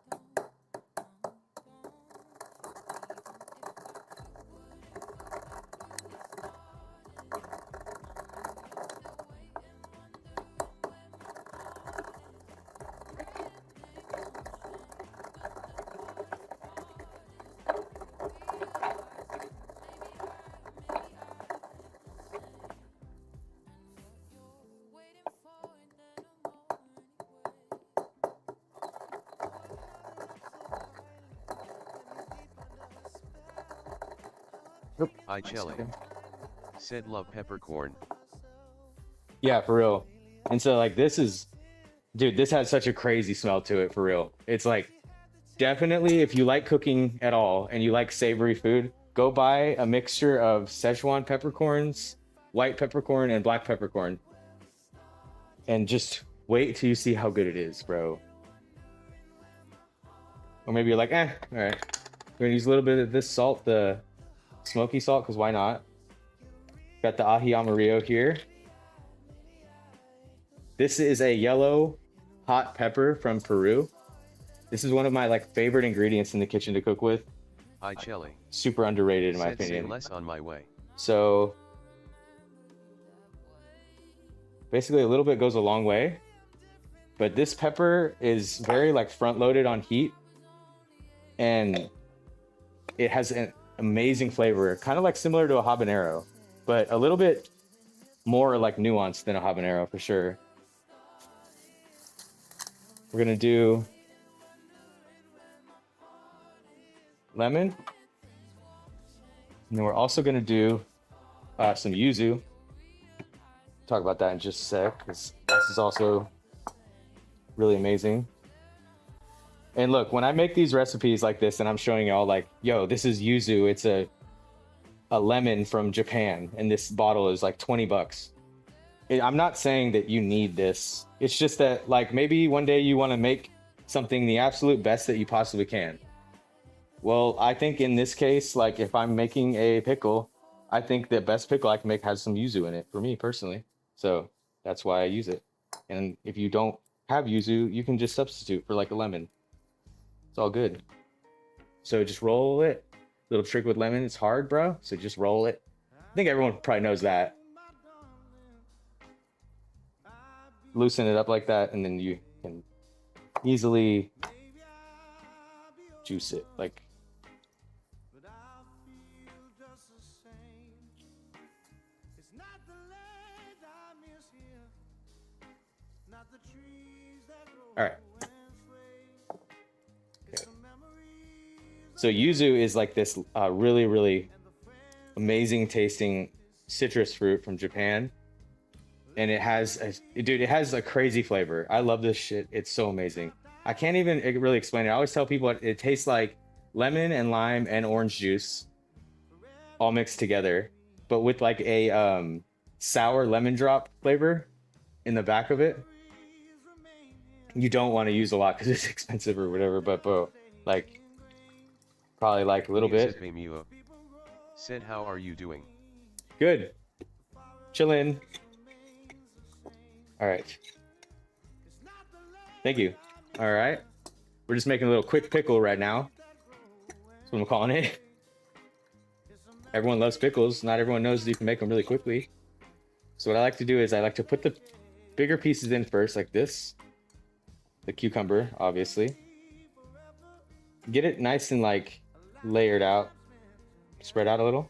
Speaker 1: Oop,
Speaker 2: I Chelly said love peppercorn.
Speaker 1: yeah, for real. And so like this is, dude, this has such a crazy smell to it, for real. It's like, definitely if you like cooking at all and you like savory food, go buy a mixture of Szechuan peppercorns, white peppercorn, and black peppercorn. And just wait till you see how good it is, bro. Or maybe you're like, all right. We're gonna use a little bit of this salt, the smoky salt, because why not? Got the ají amarillo here. This is a yellow hot pepper from Peru. This is one of my like favorite ingredients in the kitchen to cook with.
Speaker 2: I Chelly
Speaker 1: Super underrated in my
Speaker 2: said say
Speaker 1: opinion.
Speaker 2: less on my way.
Speaker 1: So basically a little bit goes a long way. But this pepper is very like front loaded on heat. And it has an amazing flavor, kind of like similar to a habanero, but a little bit more like nuanced than a habanero for sure. We're gonna do lemon, and then we're also gonna do some yuzu. Talk about that in just a sec, because this is also really amazing. And look, when I make these recipes like this and I'm showing y'all like, yo, this is yuzu, it's a lemon from Japan, and this bottle is like $20. I'm not saying that you need this. It's just that like maybe one day you want to make something the absolute best that you possibly can. Well, I think in this case, like if I'm making a pickle, I think the best pickle I can make has some yuzu in it for me personally. So that's why I use it. And if you don't have yuzu, you can just substitute for like a lemon. It's all good. So just roll it. Little trick with lemon, it's hard, bro. So just roll it. I think everyone probably knows that. Loosen it up like that, and then you can easily juice it. Like, all right. Okay. So yuzu is like this really, really amazing tasting citrus fruit from Japan. And it has, dude, it has a crazy flavor. I love this shit. It's so amazing. I can't even really explain it. I always tell people it tastes like lemon and lime and orange juice all mixed together, but with like a sour lemon drop flavor in the back of it. You don't want to use a lot because it's expensive or whatever, but bro, like probably like a little bit.
Speaker 2: Said, how are you doing?
Speaker 1: Good. Chillin'. All right. Thank you. All right. We're just making a little quick pickle right now. That's what I'm calling it. Everyone loves pickles. Not everyone knows that you can make them really quickly. So what I like to do is I like to put the bigger pieces in first, like this. The cucumber, obviously. Get it nice and like layered out. Spread out a little.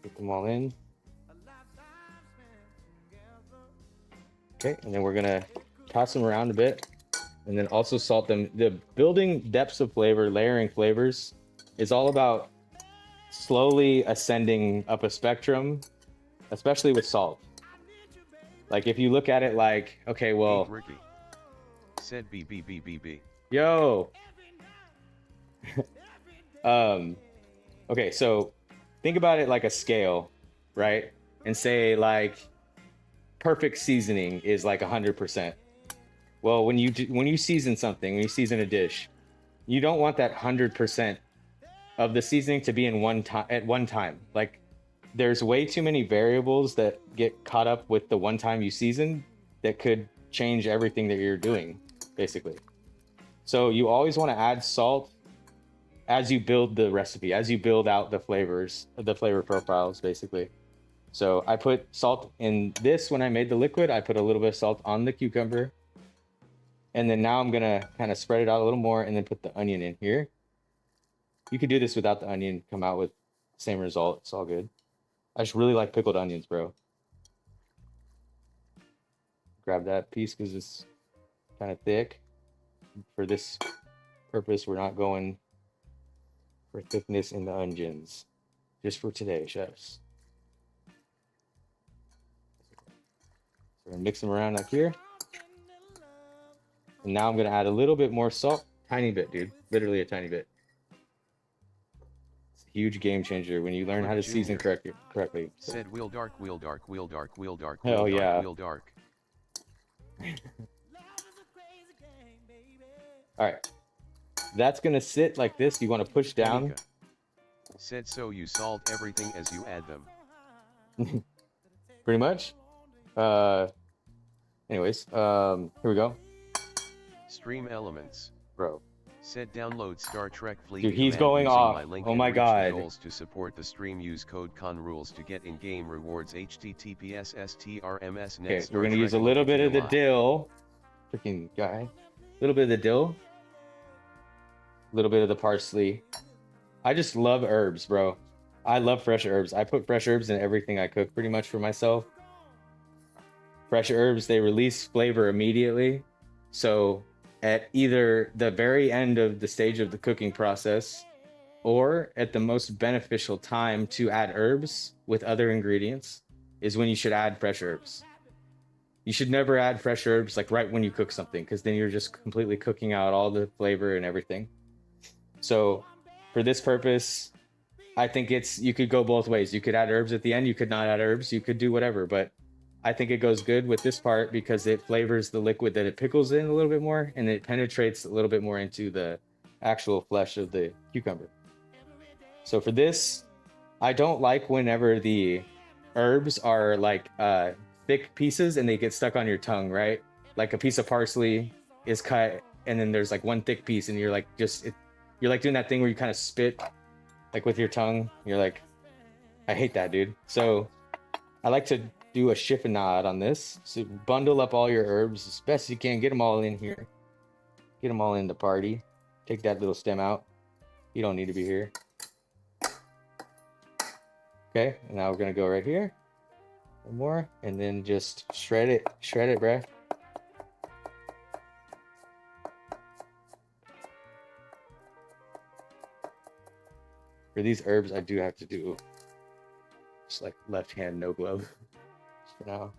Speaker 1: Get them all in. Okay, and then we're gonna toss them around a bit and then also salt them. The building depths of flavor, layering flavors is all about slowly ascending up a spectrum, especially with salt. Like if you look at it like, okay, well,
Speaker 2: Ricky said B.
Speaker 1: Yo. Okay, so think about it like a scale, right? And say like perfect seasoning is like 100%. Well, when you season something, when you season a dish, you don't want that 100% of the seasoning to be in at one time. Like there's way too many variables that get caught up with the one time you season that could change everything that you're doing, basically. So you always want to add salt as you build the recipe, as you build out the flavors, the flavor profiles, basically. So I put salt in this when I made the liquid. I put a little bit of salt on the cucumber. And then now I'm gonna kind of spread it out a little more and then put the onion in here. You could do this without the onion, come out with the same result. It's all good. I just really like pickled onions, bro. Grab that piece because it's kind of thick. For this purpose, we're not going for thickness in the onions. Just for today, chefs. So we're gonna mix them around like here. And now I'm gonna add a little bit more salt. Tiny bit, dude. Literally a tiny bit. It's a huge game changer when you learn how to season correctly.
Speaker 2: Said wheel dark.
Speaker 1: Hell yeah.
Speaker 2: Wheel dark.
Speaker 1: All right. That's gonna sit like this. You want to push down.
Speaker 2: Monica said so you salt everything as you add them.
Speaker 1: Pretty much. Anyways, here we go.
Speaker 2: Stream elements.
Speaker 1: Bro.
Speaker 2: Said download Star Trek Fleet.
Speaker 1: Dude, he's going off. Oh my god.
Speaker 2: Goals to support the stream. Use code CONRULES to get in-game rewards. HTTPS STRMS.
Speaker 1: Okay, we're gonna use a little bit of the dill. Freaking guy. A little bit of the dill. A little bit of the parsley. I just love herbs, bro. I love fresh herbs. I put fresh herbs in everything I cook pretty much for myself. Fresh herbs, they release flavor immediately. So at either the very end of the stage of the cooking process or at the most beneficial time to add herbs with other ingredients is when you should add fresh herbs. You should never add fresh herbs like right when you cook something, because then you're just completely cooking out all the flavor and everything. So for this purpose, I think it's you could go both ways. You could add herbs at the end. You could not add herbs. You could do whatever. But I think it goes good with this part because it flavors the liquid that it pickles in a little bit more, and it penetrates a little bit more into the actual flesh of the cucumber. So for this, I don't like whenever the herbs are like thick pieces and they get stuck on your tongue, right? Like a piece of parsley is cut and then there's like one thick piece and you're like you're like doing that thing where you kind of spit like with your tongue. You're like, I hate that, dude. So I like to do a chiffonade on this. So bundle up all your herbs as best you can. Get them all in here. Get them all in the party. Take that little stem out. You don't need to be here. Okay, and now we're gonna go right here. One more, and then just shred it, bruh. For these herbs, I do have to do just like left hand, no glove, just for now.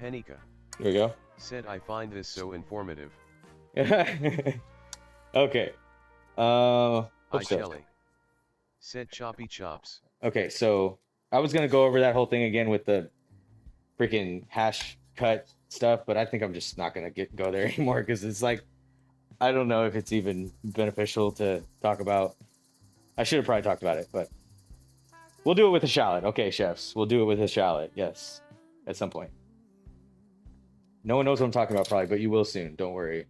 Speaker 2: Penika
Speaker 1: There we go.
Speaker 2: said, I find this so informative.
Speaker 1: Okay.
Speaker 2: I
Speaker 1: hope so.
Speaker 2: Shelly said, choppy chops.
Speaker 1: Okay, so I was gonna go over that whole thing again with the freaking hash cut stuff, but I think I'm just not gonna go there anymore because it's like I don't know if it's even beneficial to talk about. I should have probably talked about it, but we'll do it with a shallot. Okay, chefs, we'll do it with a shallot. Yes, at some point. No one knows what I'm talking about probably, but you will soon. Don't worry. A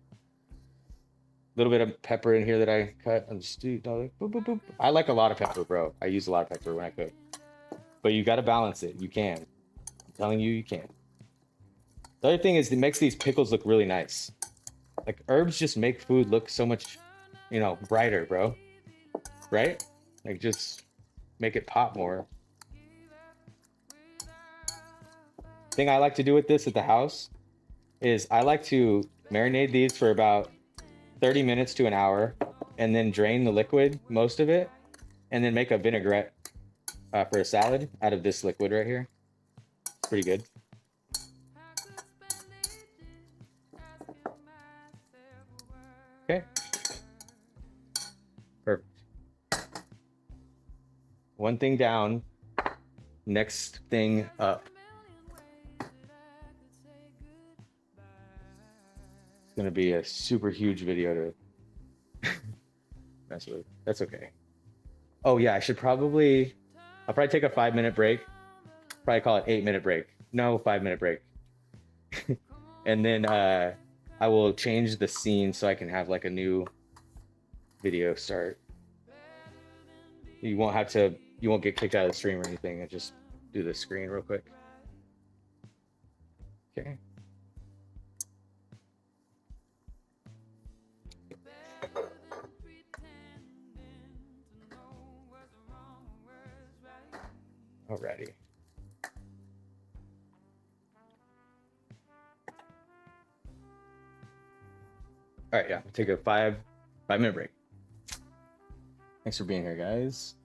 Speaker 1: little bit of pepper in here that I cut. I'm just boop, boop, boop. I like a lot of pepper, bro. I use a lot of pepper when I cook. But you got to balance it. You can. I'm telling you, you can. The other thing is it makes these pickles look really nice. Like herbs just make food look so much, brighter, bro. Right? Like just make it pop more. Thing I like to do with this at the house is I like to marinate these for about 30 minutes to an hour and then drain the liquid, most of it, and then make a vinaigrette for a salad out of this liquid right here. It's pretty good. Okay. Perfect. One thing down, next thing up. It's gonna be a super huge video to mess with. That's okay. Oh yeah, I'll probably take a 5-minute break. Probably call it 8-minute break. No, 5-minute break. And then I will change the scene so I can have like a new video start. You won't get kicked out of the stream or anything. I just do the screen real quick. Okay. Alrighty. All right, yeah, we'll take a 5-minute break. Thanks for being here, guys.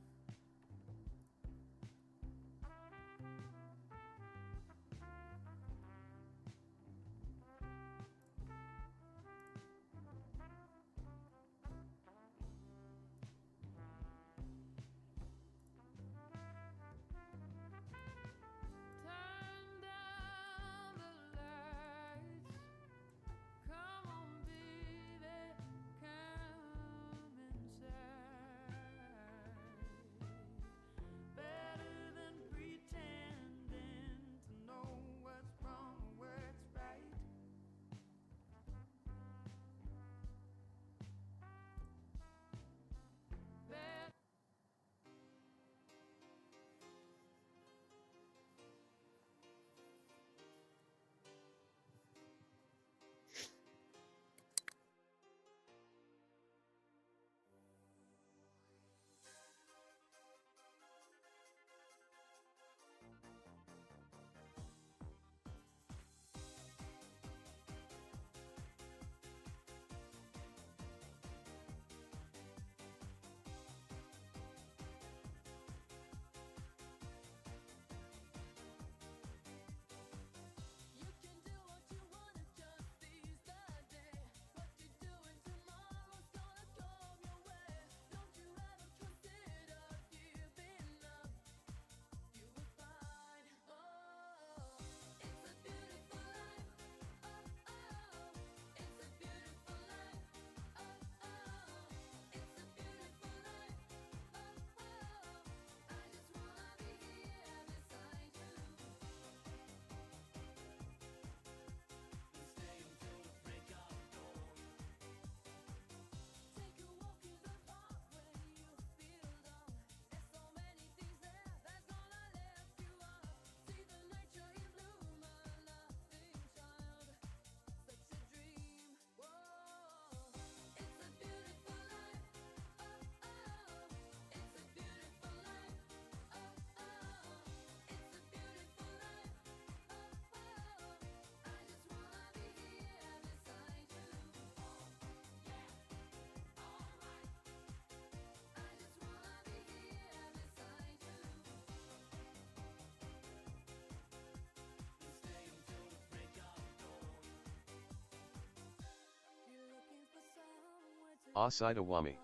Speaker 2: Asida Wami.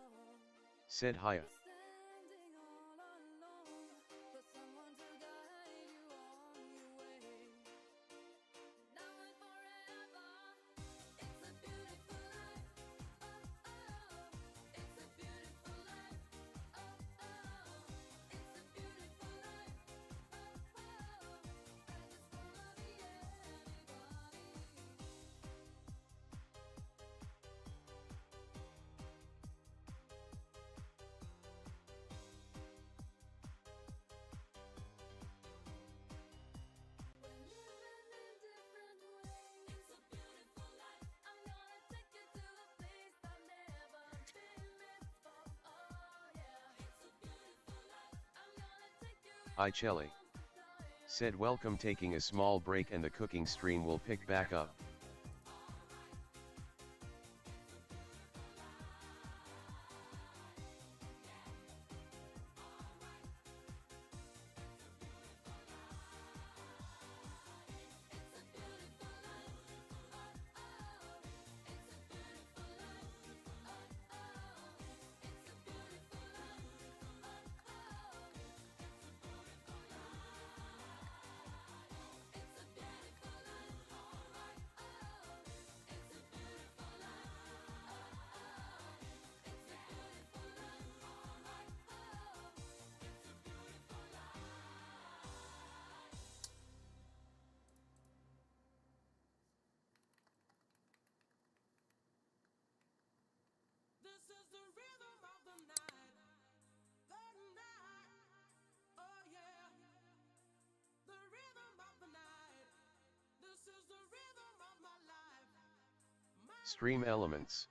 Speaker 2: Said hiya.
Speaker 3: Standing all alone, but someone to guide you on your way. Now and forever, it's a beautiful life. Oh, oh, it's a beautiful life. Oh, oh, it's a beautiful life. Oh, oh, I just wanna be anybody. We're living in different ways. It's a beautiful life. I'm gonna take you to a place I've never been before. Oh yeah, it's a beautiful life. I'm gonna take you
Speaker 2: I Chelly. Said welcome, taking a small break and the cooking stream will pick back up.
Speaker 3: This is the rhythm of the night, oh yeah, the rhythm of the night. This is the rhythm of my life.
Speaker 2: Stream Elements.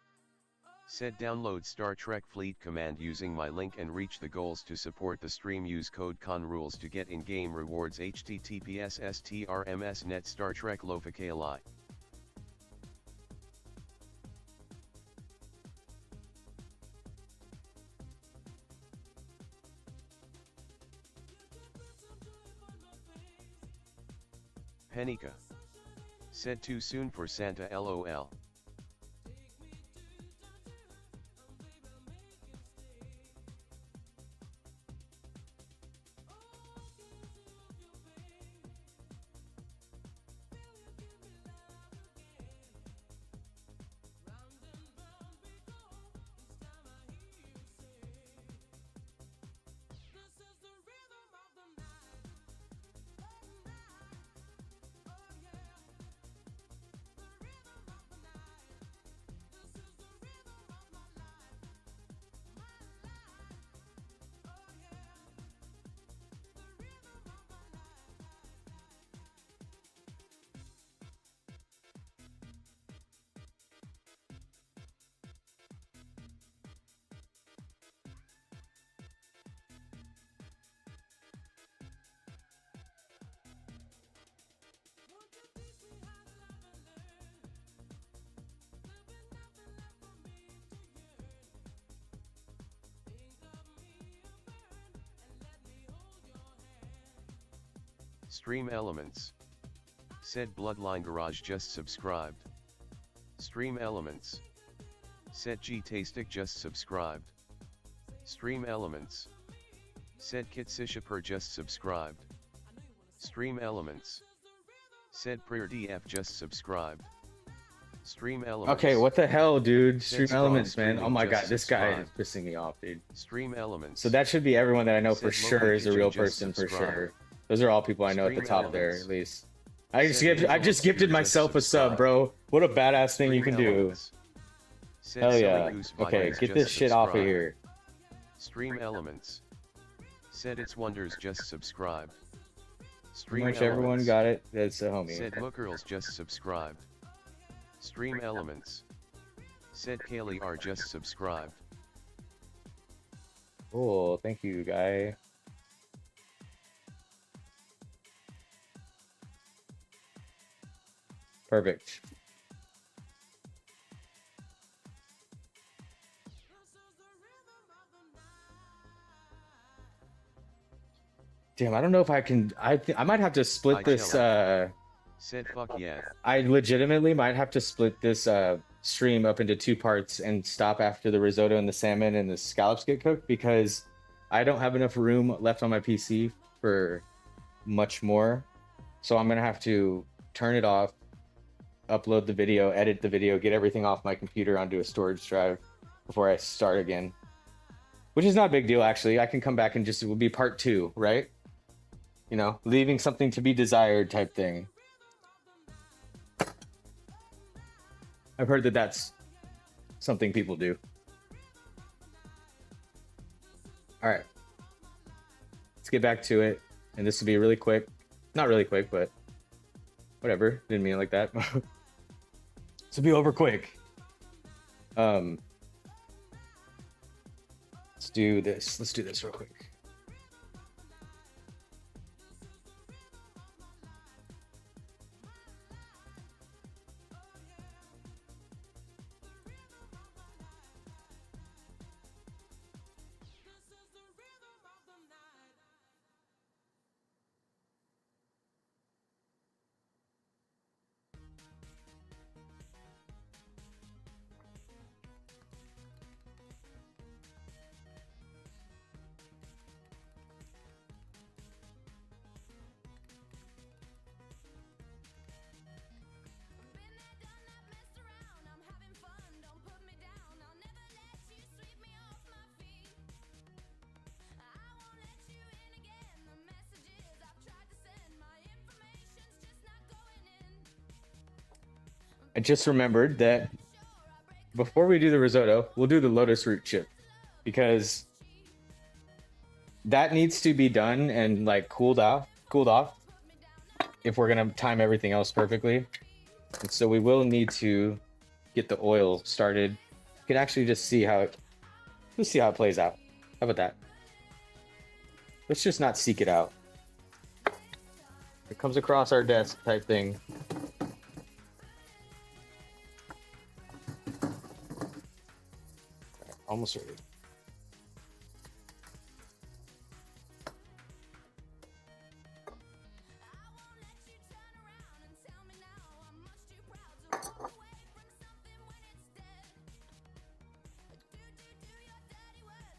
Speaker 2: Said download Star Trek Fleet Command using my link and reach the goals to support the stream. Use code CONRULES to get in-game rewards. https://strms.net Star Trek Lofakali. Penika. Said too soon for Santa LOL. Stream Elements. Said Bloodline Garage just subscribed. Stream Elements. Said G Tastic just subscribed. Stream Elements. Said Kitsishapur just subscribed. Stream Elements. Said Prayer DF just subscribed. Stream Elements.
Speaker 1: Okay, what the hell, dude?
Speaker 2: Said
Speaker 1: Stream
Speaker 2: Strong
Speaker 1: Elements, man.
Speaker 2: Streaming
Speaker 1: Oh my
Speaker 2: just
Speaker 1: god, this guy is
Speaker 2: subscribed.
Speaker 1: pissing me off, dude.
Speaker 2: Stream Elements.
Speaker 1: So that should be everyone that I know
Speaker 2: Said
Speaker 1: for
Speaker 2: Local
Speaker 1: sure is a
Speaker 2: Kitchen
Speaker 1: real
Speaker 2: just
Speaker 1: person for
Speaker 2: subscribed.
Speaker 1: sure. Those are all people I know at the
Speaker 2: Stream
Speaker 1: top there,
Speaker 2: Elements.
Speaker 1: at least. I just
Speaker 2: Said
Speaker 1: I just
Speaker 2: Hazel
Speaker 1: gifted
Speaker 2: just
Speaker 1: myself a sub,
Speaker 2: subscribed.
Speaker 1: bro. What a badass thing you
Speaker 2: Stream
Speaker 1: can do.
Speaker 2: Elements. Said
Speaker 1: Hell
Speaker 2: Silly
Speaker 1: yeah.
Speaker 2: Goose
Speaker 1: Okay,
Speaker 2: Vibes
Speaker 1: get
Speaker 2: just
Speaker 1: this shit off of
Speaker 2: subscribed.
Speaker 1: here.
Speaker 2: Stream Elements. Said It's Wonders just subscribed.
Speaker 1: Pretty
Speaker 2: Stream
Speaker 1: much everyone
Speaker 2: Elements.
Speaker 1: got it. That's a homie.
Speaker 2: Said Mookirls just subscribed. Stream Elements. Said Kaylee R just subscribed.
Speaker 1: Cool, thank you, guy. Perfect. Damn, I don't know if I can. I might have to split
Speaker 2: I
Speaker 1: this.
Speaker 2: Said fuck yeah.
Speaker 1: I legitimately might have to split this stream up into 2 parts and stop after the risotto and the salmon and the scallops get cooked because I don't have enough room left on my PC for much more. So I'm gonna have to turn it off, upload the video, edit the video, get everything off my computer onto a storage drive before I start again. Which is not a big deal, actually. I can come back and just, it will be part 2, right? You know, leaving something to be desired type thing. I've heard that that's something people do. All right. Let's get back to it. And this will be really quick. Not really quick, but whatever. Didn't mean it like that. This will be over quick. Let's do this. Let's do this real quick. I just remembered that before we do the risotto, we'll do the lotus root chip because that needs to be done and like cooled off if we're gonna time everything else perfectly. And so we will need to get the oil started. You can actually just see how it, let's see how it plays out. How about that? Let's just not seek it out. It comes across our desk type thing. Almost ready.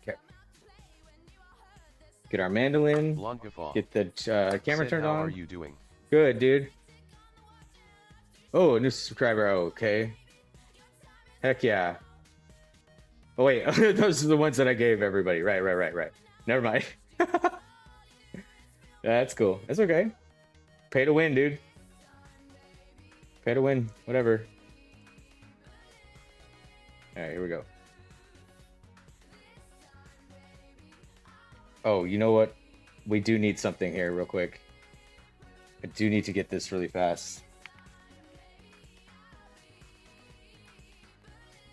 Speaker 1: Okay. Get our mandolin. Get the camera turned on.
Speaker 2: How are you doing?
Speaker 1: Good, dude. Oh, a new subscriber. Oh, okay. Heck yeah. Oh wait, those are the ones that I gave everybody. Right. Never mind. That's cool. That's okay. Pay to win, dude. Pay to win. Whatever. All right, here we go. Oh, you know what? We do need something here real quick. I do need to get this really fast.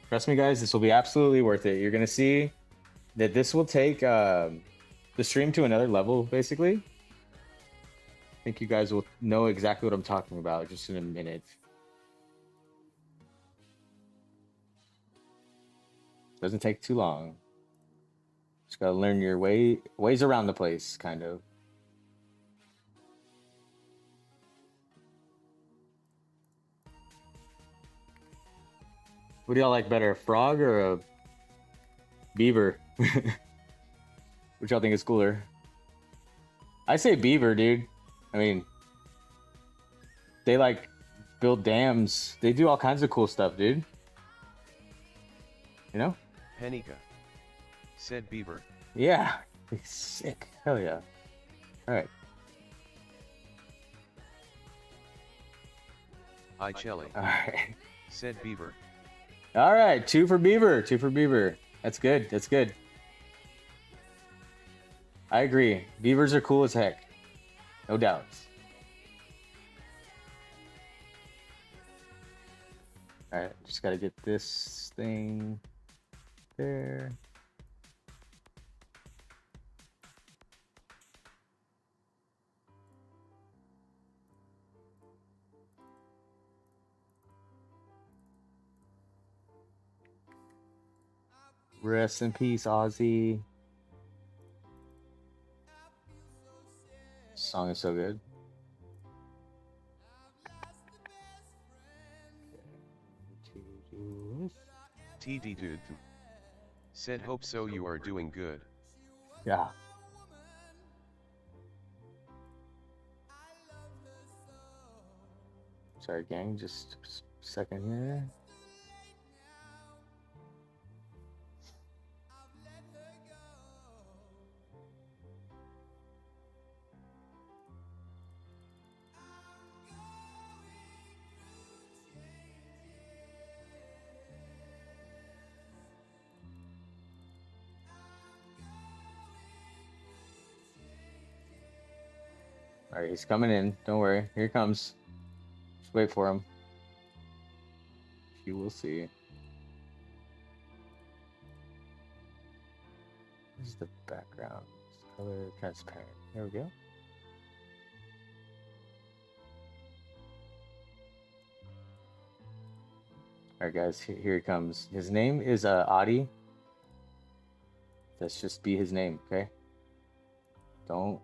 Speaker 1: Trust me, guys, this will be absolutely worth it. You're going to see that this will take the stream to another level, basically. I think you guys will know exactly what I'm talking about just in a minute. Doesn't take too long. Just got to learn your ways around the place, kind of. What do y'all like better, a frog or a beaver? Which y'all think is cooler? I say beaver, dude. I mean, they like build dams. They do all kinds of cool stuff, dude. You know?
Speaker 2: Penica. Said beaver.
Speaker 1: Yeah. Sick. Hell yeah. All right.
Speaker 2: Hi, Chelly.
Speaker 1: All right.
Speaker 2: Said beaver.
Speaker 1: All right. 2 for beaver. 2 for beaver. That's good. That's good. I agree. Beavers are cool as heck. No doubts. All right. Just got to get this thing there. Rest in peace, Ozzy. This song is so good. Yes.
Speaker 2: TD dude. Said hope so you are doing good.
Speaker 1: Yeah. Sorry, gang. Just a second here. All right, he's coming in. Don't worry. Here he comes. Just wait for him. You will see. This is the background. Color transparent. There we go. All right, guys. Here he comes. His name is Adi. Let's just be his name, okay? Don't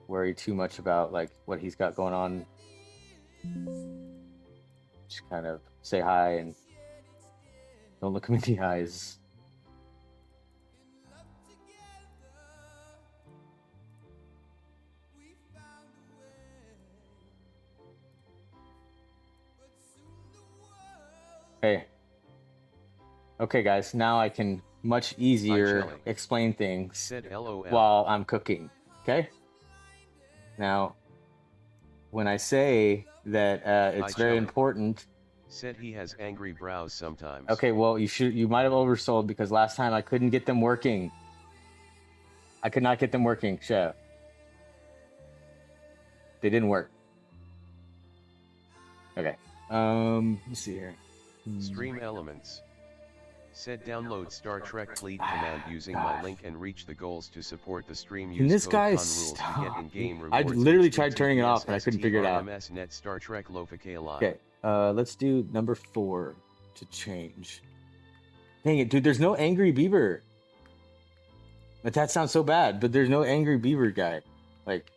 Speaker 1: worry too much about like what he's got going on. Just kind of say hi and don't look him in the eyes. Hey. Okay, guys. Now I can much easier
Speaker 2: Jelly.
Speaker 1: explain things
Speaker 2: Said LOL.
Speaker 1: while I'm cooking. Okay? Now, when I say that it's very
Speaker 2: Jelly.
Speaker 1: important.
Speaker 2: Said he has angry brows sometimes.
Speaker 1: Okay, well you might have oversold because last time I couldn't get them working. I could not get them working, chef. They didn't work. Okay. Let's see here.
Speaker 2: Stream Elements. Said download Star Trek Fleet command using my link and reach the goals to support the stream.
Speaker 1: Can
Speaker 2: Use
Speaker 1: this
Speaker 2: code
Speaker 1: guy
Speaker 2: con rules to get in-game
Speaker 1: I
Speaker 2: rewards.
Speaker 1: literally tried turning it off and I couldn't figure it out.
Speaker 2: Net Star Trek
Speaker 1: Okay, let's do number 4 to change. Dang it, dude, there's no Angry Beaver. But that sounds so bad, but there's no Angry Beaver guy. Like,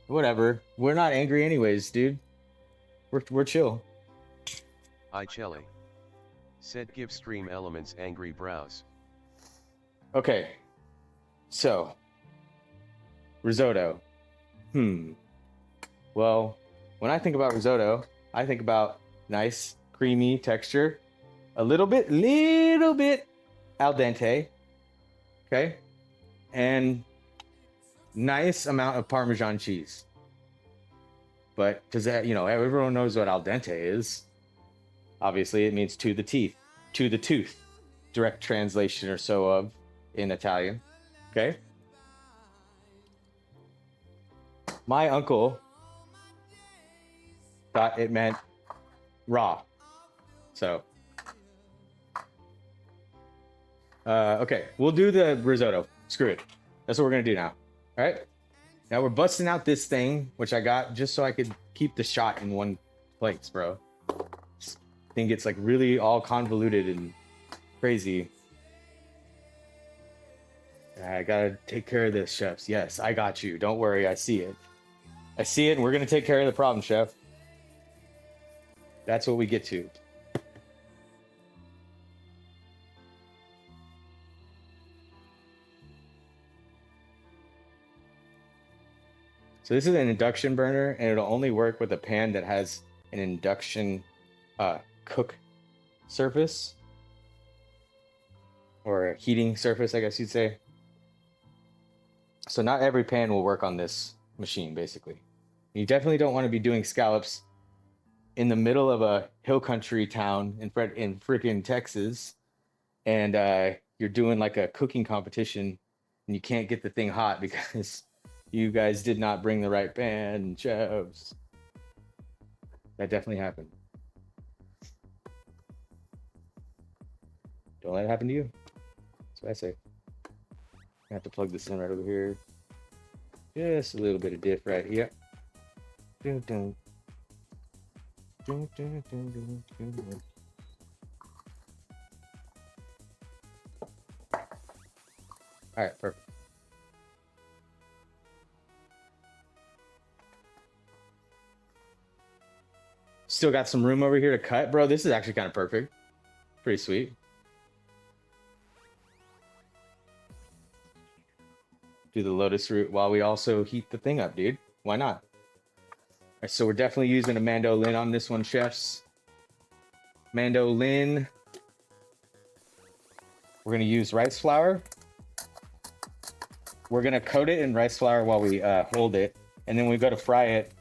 Speaker 1: whatever. We're not angry anyways, dude. We're chill.
Speaker 2: Chelly. Said give Stream Elements angry brows.
Speaker 1: Okay. So, risotto. Well, when I think about risotto, I think about nice, creamy texture, a little bit al dente, okay, and nice amount of Parmesan cheese. But because everyone knows what al dente is. Obviously, it means to the teeth, to the tooth. Direct translation or so of in Italian. Okay. My uncle thought it meant raw. So, okay, we'll do the risotto. Screw it. That's what we're gonna do now. All right. Now we're busting out this thing, which I got just so I could keep the shot in one place, bro. This thing gets like really all convoluted and crazy. I gotta take care of this, chefs. Yes, I got you. Don't worry, I see it. I see it, and we're gonna take care of the problem, chef. That's what we get to. So this is an induction burner, and it'll only work with a pan that has an induction cook surface. Or a heating surface, I guess you'd say. So not every pan will work on this machine, basically. You definitely don't want to be doing scallops in the middle of a hill country town in freaking Texas, and you're doing like a cooking competition, and you can't get the thing hot because you guys did not bring the right pan, chefs. That definitely happened. Don't let it happen to you. That's what I say. I have to plug this in right over here. Just a little bit of diff right here. Dun, dun. Dun, dun, dun, dun, dun, dun. All right, perfect. Still got some room over here to cut. Bro, this is actually kind of perfect. Pretty sweet. Do the lotus root while we also heat the thing up, dude. Why not? All right, so we're definitely using a mandolin on this one, chefs. Mandolin. We're gonna use rice flour. We're gonna coat it in rice flour while we hold it, and then when we go to fry it,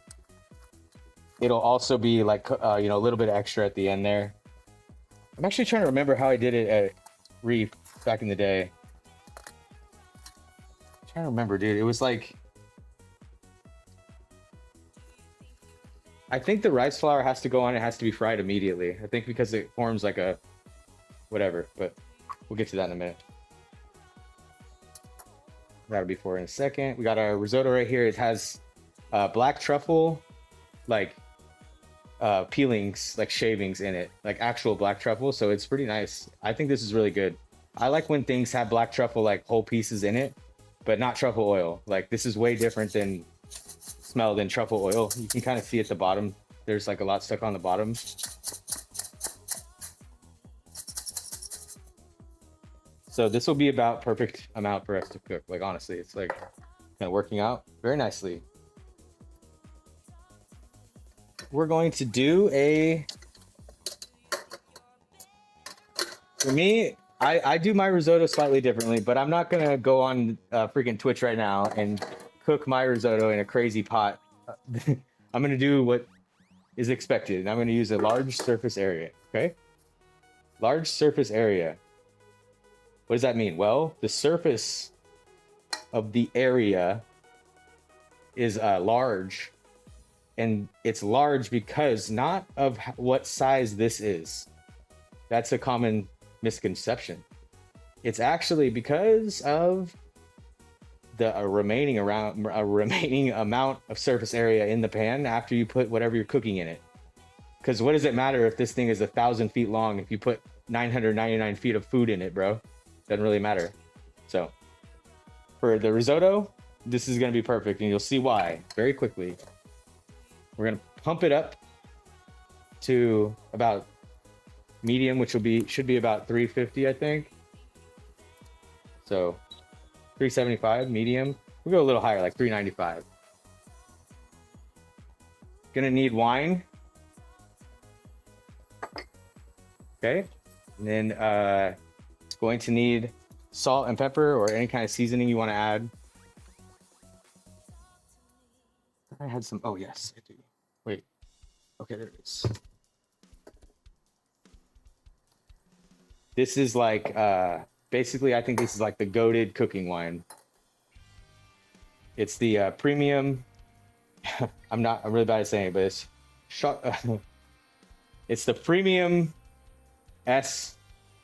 Speaker 1: it'll also be like you know, a little bit extra at the end there. I'm actually trying to remember how I did it at Reef back in the day. I'm trying to remember, dude. It was like, I think the rice flour has to go on. It has to be fried immediately. I think because it forms like a whatever, but we'll get to that in a minute. That'll be for in a second. We got our risotto right here. It has black truffle, like peelings, like shavings in it, like actual black truffle. So it's pretty nice. I think this is really good. I like when things have black truffle, like whole pieces in it, but not truffle oil. Like this is way different than smell than truffle oil. You can kind of see at the bottom. There's like a lot stuck on the bottom. So this will be about perfect amount for us to cook. Like honestly, it's like kind of working out very nicely. We're going to do a, for me, I do my risotto slightly differently, but I'm not gonna go on freaking Twitch right now and cook my risotto in a crazy pot. I'm gonna do what is expected, and I'm gonna use a large surface area, okay? Large surface area. What does that mean? Well, the surface of the area is large, and it's large because not of what size this is. That's a common misconception. It's actually because of the remaining amount of surface area in the pan after you put whatever you're cooking in it. Because what does it matter if this thing is 1,000 feet long if you put 999 feet of food in it, bro? Doesn't really matter. So for the risotto, this is going to be perfect, and you'll see why very quickly. We're going to pump it up to about medium, which should be about 350, I think. So 375 medium. We'll go a little higher, like 395. Gonna need wine. Okay, and then going to need salt and pepper or any kind of seasoning you want to add. I had some. Oh yes, I do. Wait. Okay, there it is. This is like basically, I think this is like the goated cooking wine. It's the premium. I'm really bad at saying it, but it's it's the premium S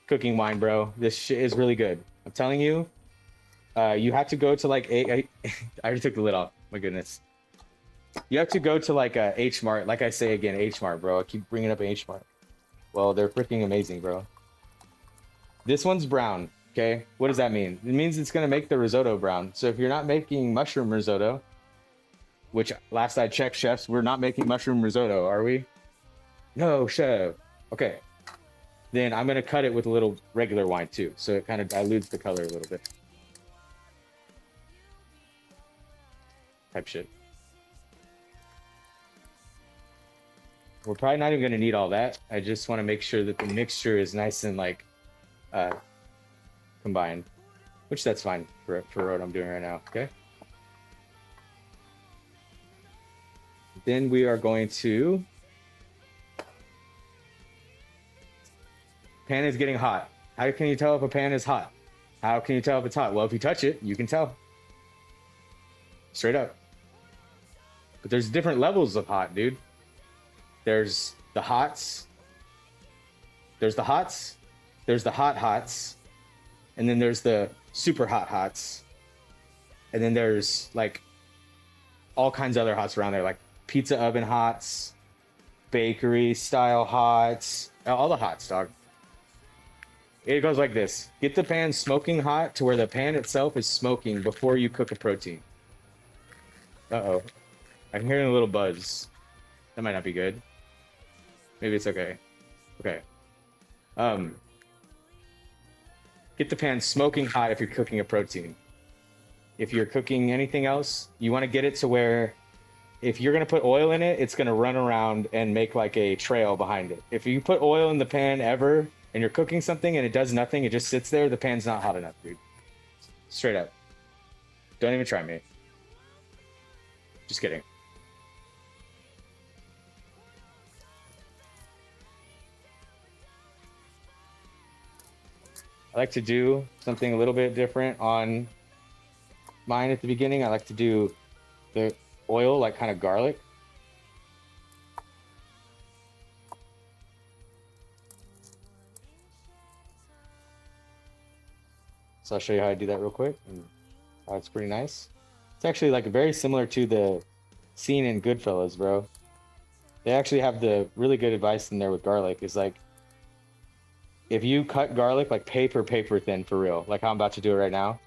Speaker 1: cooking wine, bro. This shit is really good. I'm telling you. You have to go to like I already took the lid off. My goodness. You have to go to like a H Mart. Like I say again, H Mart, bro. I keep bringing up H Mart. Well, they're freaking amazing, bro. This one's brown. Okay, what does that mean? It means it's gonna make the risotto brown. So if you're not making mushroom risotto, which last I checked, chefs, we're not making mushroom risotto, are we? No, chef. Okay. Then I'm gonna cut it with a little regular wine too, so it kind of dilutes the color a little bit. Type shit. We're probably not even gonna need all that. I just want to make sure that the mixture is nice and like combined, which that's fine for what I'm doing right now. Okay. Then we are going to. Pan is getting hot. How can you tell if a pan is hot? How can you tell if it's hot? Well, if you touch it, you can tell. Straight up. But there's different levels of hot, dude. There's the hots. There's the hots. There's the hot hots. And then there's the super hot hots. And then there's like all kinds of other hots around there, like pizza oven hots, bakery style hots, all the hots, dog. It goes like this. Get the pan smoking hot to where the pan itself is smoking before you cook a protein. Uh-oh. I'm hearing a little buzz. That might not be good. Maybe it's okay. Okay. Um, get the pan smoking hot if you're cooking a protein. If you're cooking anything else, you want to get it to where if you're going to put oil in it, it's going to run around and make like a trail behind it. If you put oil in the pan ever and you're cooking something and it does nothing, it just sits there, the pan's not hot enough, dude. Straight up. Don't even try me. Just kidding. I like to do something a little bit different on mine at the beginning. I like to do the oil like kind of garlic. So I'll show you how I do that real quick. And it's pretty nice. It's actually like very similar to the scene in Goodfellas, bro. They actually have the really good advice in there with garlic. Is like, if you cut garlic like paper thin for real, like how I'm about to do it right now,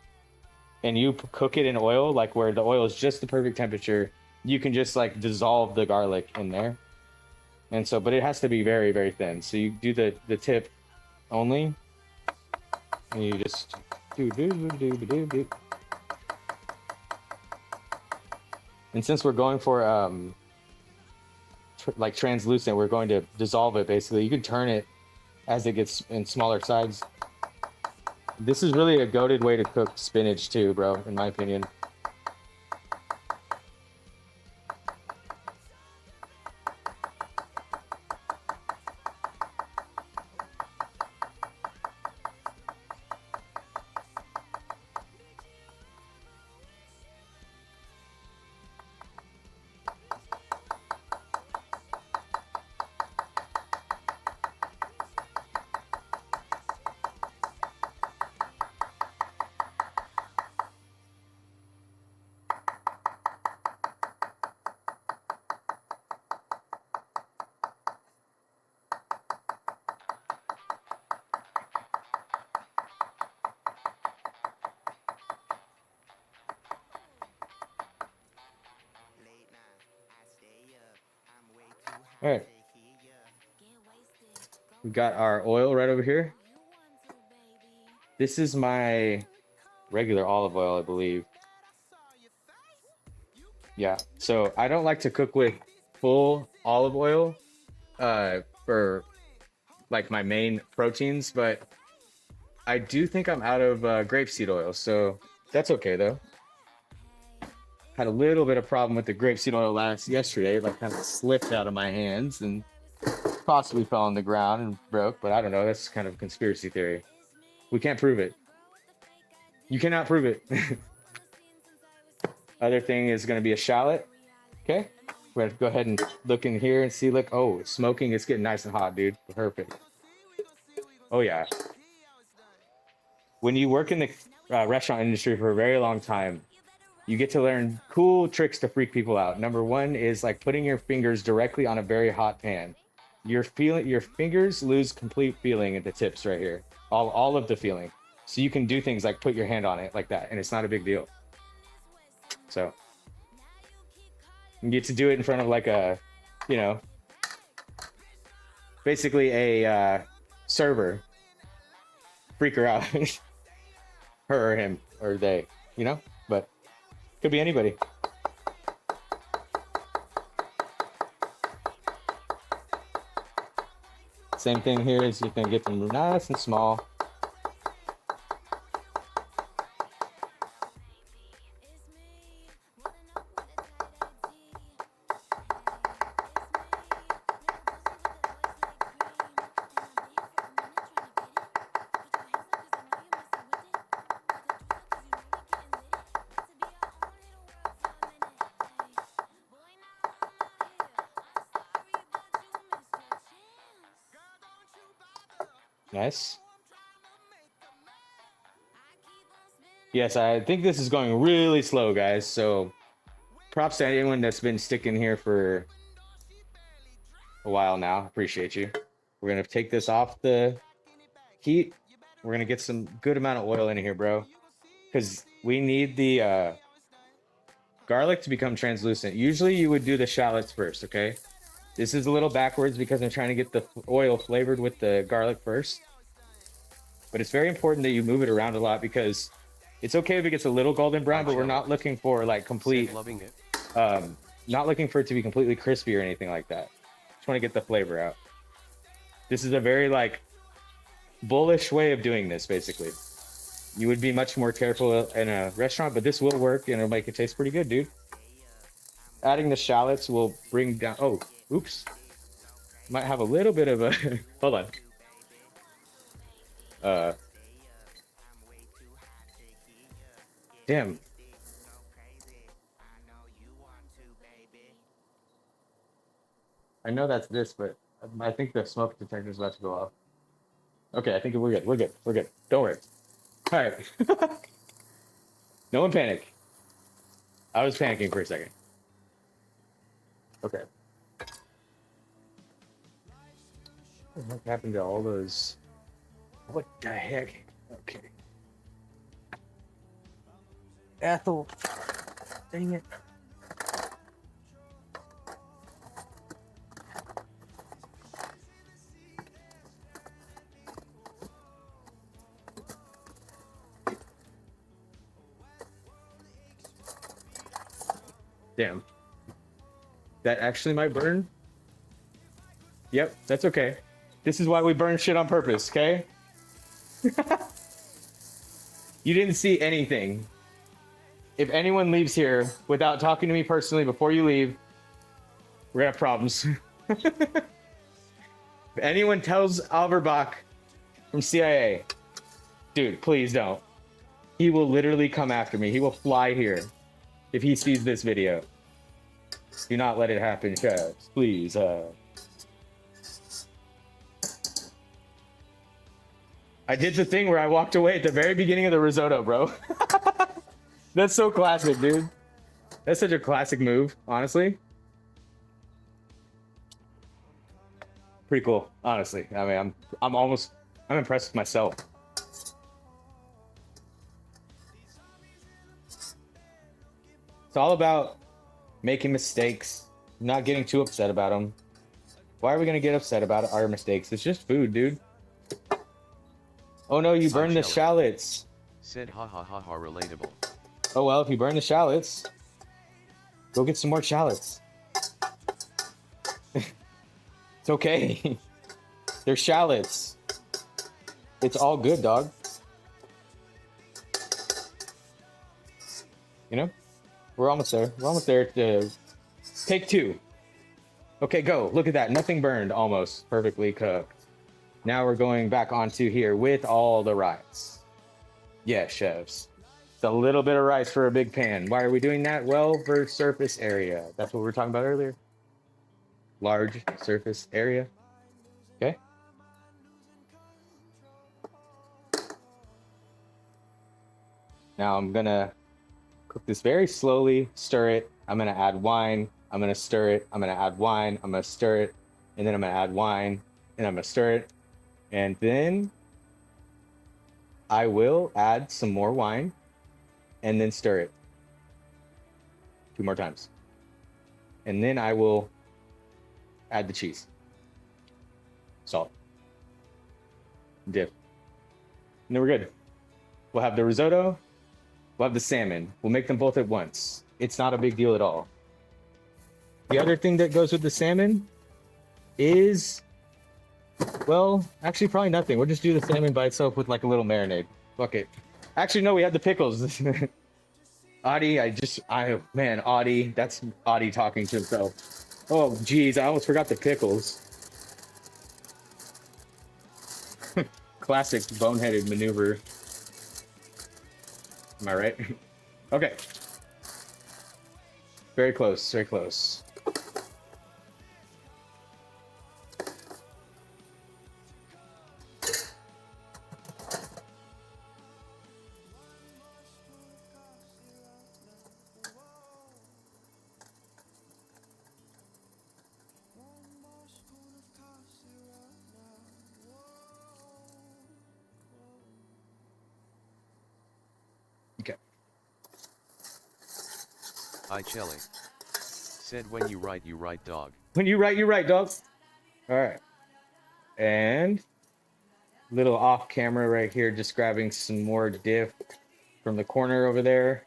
Speaker 1: and you cook it in oil, like where the oil is just the perfect temperature, you can just like dissolve the garlic in there. And so, but it has to be very, very thin. So you do the tip only, and you just do. And since we're going for like translucent, we're going to dissolve it basically. You can turn it as it gets in smaller sides. This is really a goated way to cook spinach too, bro, in my opinion. All right. We got our oil right over here. This is my regular olive oil, I believe. Yeah, so I don't like to cook with full olive oil for like my main proteins, but I do think I'm out of grapeseed oil, so that's okay though. Had a little bit of problem with the grapeseed oil yesterday, like kind of slipped out of my hands and possibly fell on the ground and broke, but I don't know. That's kind of a conspiracy theory. We can't prove it. You cannot prove it. Other thing is going to be a shallot. Okay. We're going to go ahead and look in here and see. Look, oh, it's smoking. It's getting nice and hot, dude. Perfect. Oh, yeah. When you work in the restaurant industry for a very long time, you get to learn cool tricks to freak people out. Number one is like putting your fingers directly on a very hot pan. Your fingers lose complete feeling at the tips right here. All of the feeling. So you can do things like put your hand on it like that, and it's not a big deal. So you get to do it in front of like a, you know, basically a server. Freak her out. Her or him or they, you know, but could be anybody. Same thing here is you can get them nice and small. Nice. Yes, I think this is going really slow, guys. So props to anyone that's been sticking here for a while now. Appreciate you. We're going to take this off the heat. We're going to get some good amount of oil in here, bro. Because we need the garlic to become translucent. Usually you would do the shallots first, okay? This is a little backwards because I'm trying to get the oil flavored with the garlic first. But it's very important that you move it around a lot because it's okay if it gets a little golden brown, but we're not looking for like
Speaker 2: Said
Speaker 1: complete,
Speaker 2: loving it.
Speaker 1: not looking for it to be completely crispy or anything like that. Just want to get the flavor out. This is a very like bullish way of doing this, basically. You would be much more careful in a restaurant, but this will work and it'll make it taste pretty good, dude. Adding the shallots will bring down. Oh, oops. Might have a little bit of a. Hold on. Uh, damn. I know that's this, but I think the smoke detector is about to go off. Okay, I think we're good. We're good. We're good. Don't worry. All right. No one panic. I was panicking for a second. Okay. What happened to all those? What the heck? Okay. Ethel. Dang it. Damn. That actually might burn? Yep, that's okay. This is why we burn shit on purpose, okay? You didn't see anything. If anyone leaves here without talking to me personally before you leave, we're gonna have problems. If anyone tells Alverbach from CIA, dude, please don't. He will literally come after me. He will fly here if he sees this video. Do not let it happen, Chaz. Please. I did the thing where I walked away at the very beginning of the risotto, bro. That's so classic, dude. That's such a classic move, honestly. Pretty cool, honestly. I mean, I'm impressed with myself. It's all about making mistakes, not getting too upset about them. Why are we gonna get upset about our mistakes? It's just food, dude. Oh no, you burned the shallots.
Speaker 2: Said ha ha ha ha relatable.
Speaker 1: Oh well, if you burn the shallots, go get some more shallots. It's okay. They're shallots. It's all good, dog. You know? We're almost there. We're almost there to take two. Okay, go. Look at that. Nothing burned, almost perfectly cooked. Now we're going back onto here with all the rice. Yeah, chefs. It's a little bit of rice for a big pan. Why are we doing that? Well, for surface area. That's what we were talking about earlier. Large surface area. Okay. Now I'm gonna cook this very slowly, stir it. I'm gonna add wine. I'm gonna stir it. I'm gonna add wine. I'm gonna stir it. And then I'm gonna add wine. And I'm gonna stir it. And then I will add some more wine and then stir it 2 more times. And then I will add the cheese, salt, dip. And then we're good. We'll have the risotto. We'll have the salmon. We'll make them both at once. It's not a big deal at all. The other thing that goes with the salmon is, well, actually probably nothing. We'll just do the salmon by itself with like a little marinade. Fuck it. Actually, no, we have the pickles. Audie, man, Audie, that's Audie talking to himself. Oh, geez, I almost forgot the pickles. Classic boneheaded maneuver. Am I right? Okay. Very close, very close. Okay.
Speaker 2: I Chelly. Said when you write, dog.
Speaker 1: When you write, dog. All right. And little off camera right here, just grabbing some more diff from the corner over there.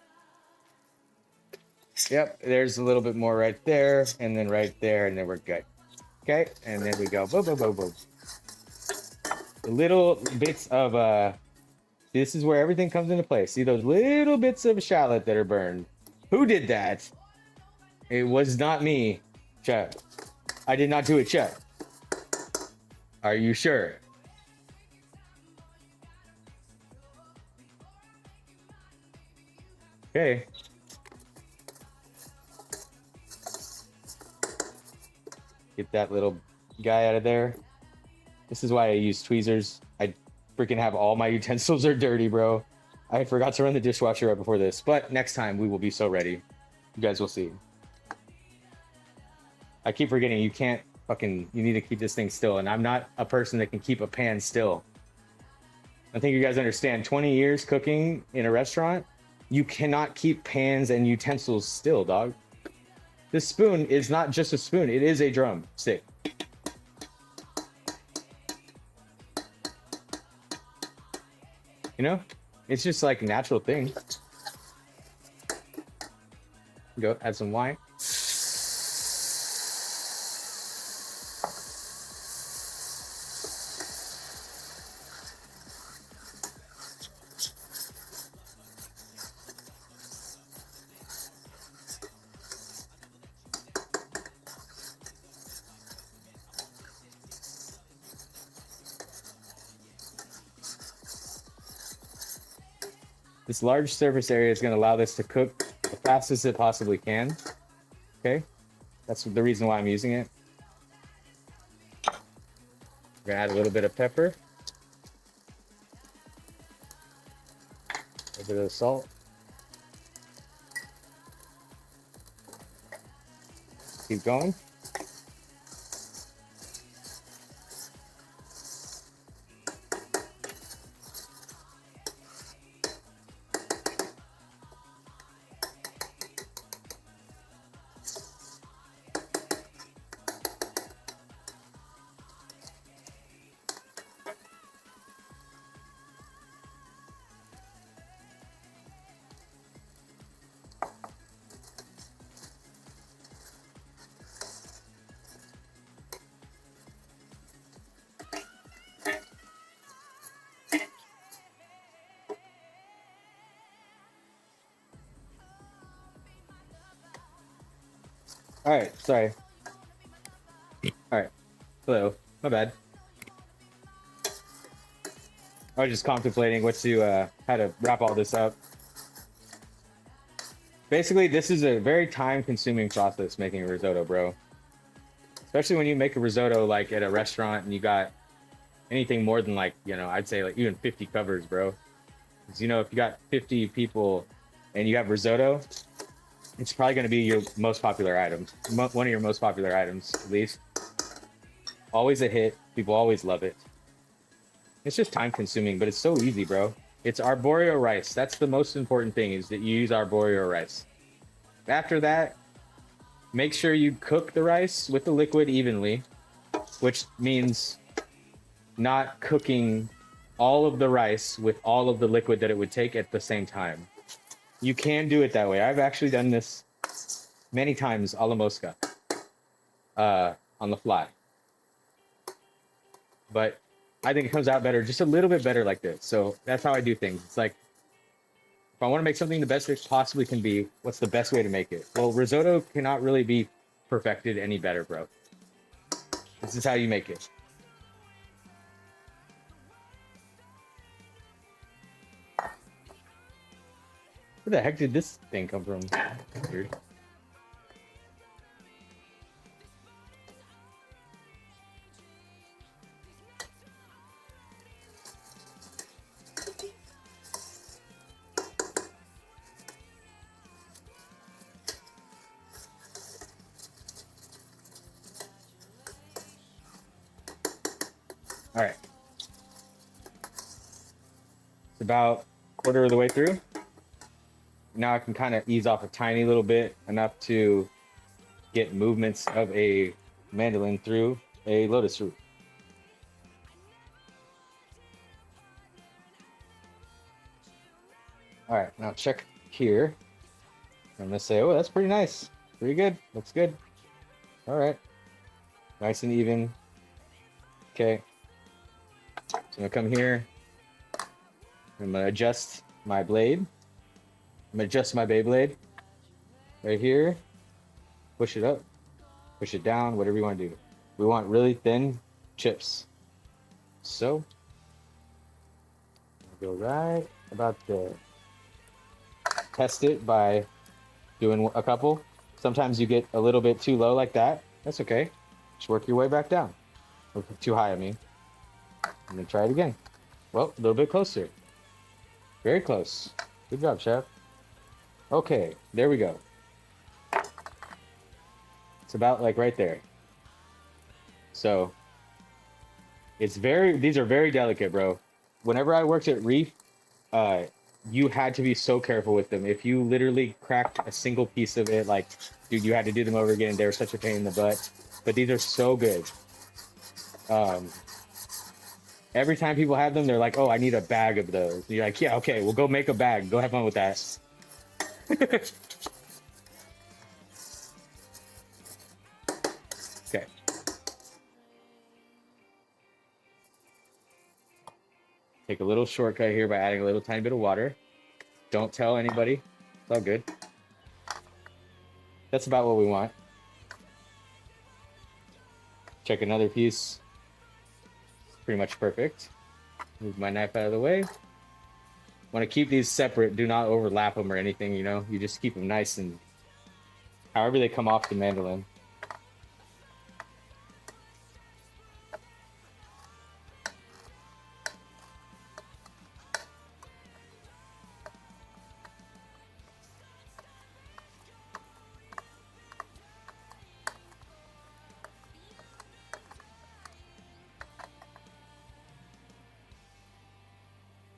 Speaker 1: Yep, there's a little bit more right there, and then right there, and then we're good. Okay, and then we go boom, boom, boom, boom. The little bits of this is where everything comes into play. See those little bits of shallot that are burned? Who did that? It was not me, Chet. I did not do it, Chet. Are you sure? Okay. Get that little guy out of there. This is why I use tweezers. I freaking have all my utensils are dirty, bro. I forgot to run the dishwasher right before this, but next time we will be so ready. You guys will see. I keep forgetting you can't fucking, you need to keep this thing still, and I'm not a person that can keep a pan still. I think you guys understand, 20 years cooking in a restaurant, you cannot keep pans and utensils still, dog. This spoon is not just a spoon, it is a drum stick. You know? It's just like a natural thing. Go add some wine. This large surface area is going to allow this to cook the fastest it possibly can. Okay, that's the reason why I'm using it. I'm going to add a little bit of pepper, a little bit of salt. Keep going. All right, sorry. All right, hello, my bad. I was just contemplating what to, how to wrap all this up. Basically, this is a very time-consuming process making a risotto, bro. Especially when you make a risotto like at a restaurant and you got anything more than like, you know, I'd say like even 50 covers, bro. Because you know, if you got 50 people and you have risotto, it's probably going to be your most popular item. One of your most popular items, at least. Always a hit. People always love it. It's just time consuming, but it's so easy, bro. It's arborio rice. That's the most important thing, is that you use arborio rice. After that, make sure you cook the rice with the liquid evenly, which means not cooking all of the rice with all of the liquid that it would take at the same time. You can do it that way. I've actually done this many times a la mosca, on the fly. But I think it comes out better, just a little bit better like this. So that's how I do things. It's like, if I want to make something the best it possibly can be, what's the best way to make it? Well, risotto cannot really be perfected any better, bro. This is how you make it. Where the heck did this thing come from? Weird. All right. It's about a quarter of the way through. Now I can kind of ease off a tiny little bit, enough to get movements of a mandolin through a lotus root. All right, now check here. I'm gonna say, oh, that's pretty nice. Pretty good. Looks good. All right. Nice and even. Okay. So I'm gonna come here. I'm gonna adjust my blade. I'm gonna adjust my Beyblade right here. Push it up, push it down, whatever you want to do. We want really thin chips. So go right about there. Test it by doing a couple. Sometimes you get a little bit too low like that. That's okay. Just work your way back down. Or too high, I mean. And then try it again. Well, a little bit closer. Very close. Good job, chef. Okay, there we go. It's about like right there. So it's these are very delicate, bro. Whenever I worked at Reef, you had to be so careful with them. If you literally cracked a single piece of it, like, dude, you had to do them over again. They were such a pain in the butt. But these are so good. Every time people have them, they're like, oh, I need a bag of those. You're like, yeah, okay, we'll go make a bag. Go have fun with that. Okay. Take a little shortcut here by adding a little tiny bit of water. Don't tell anybody. It's all good. That's about what we want. Check another piece. Pretty much perfect. Move my knife out of the way. Want to keep these separate. Do not overlap them or anything, you know? You just keep them nice and however they come off the mandolin.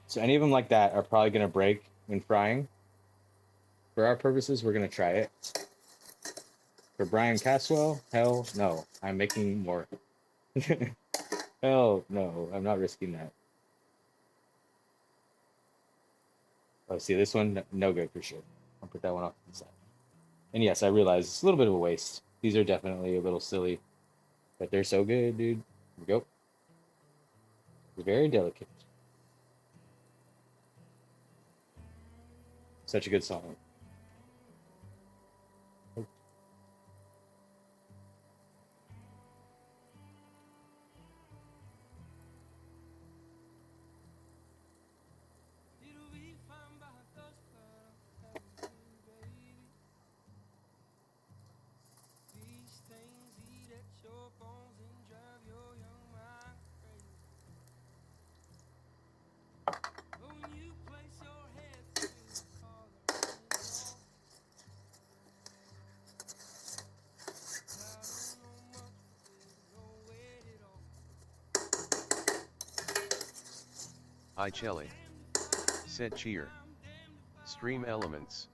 Speaker 1: So any of them like that are probably going to break when frying. For our purposes, we're going to try it. For Brian Caswell, hell no. I'm making more. Hell no, I'm not risking that. Oh, see, this one, no good for sure. I'll put that one off to the side. And yes, I realize it's a little bit of a waste. These are definitely a little silly, but they're so good, dude. Here we go. They're very delicate. Such a good song.
Speaker 3: It'll be fine by dusk, but I'm telling you, baby. These things eat at your bones and drive your young mind crazy. But when you place your head through the collar on his arm, I don't know much, but there's no weight at all.
Speaker 2: I Chelly. Said cheer. Stream elements.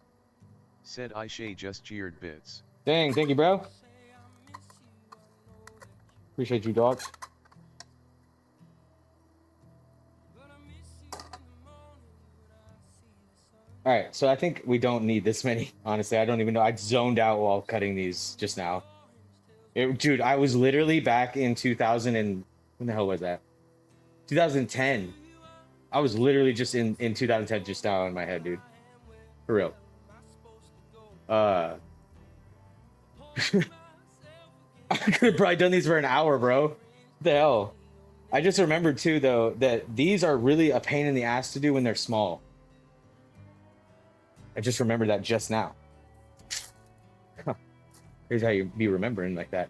Speaker 2: Said I Shay just cheered bits.
Speaker 1: Dang, thank you, bro. Appreciate you, dog. All right, so I think we don't need this many. Honestly, I don't even know. I zoned out while cutting these just now. Dude, I was literally back in 2000 and when the hell was that? 2010. I was literally just in 2010 just now in my head, dude. For real. I could have probably done these for an hour, bro. What the hell? I just remembered too, though, that these are really a pain in the ass to do when they're small. I just remembered that just now. Here's how you be remembering like that.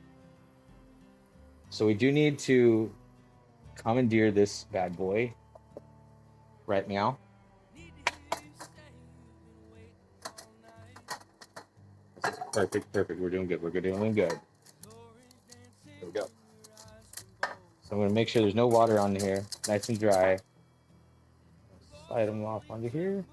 Speaker 1: So we do need to commandeer this bad boy. Right, meow. Perfect, perfect. We're doing good. We're doing good. There we go. So I'm gonna make sure there's no water on here. Nice and dry. Slide them off onto here.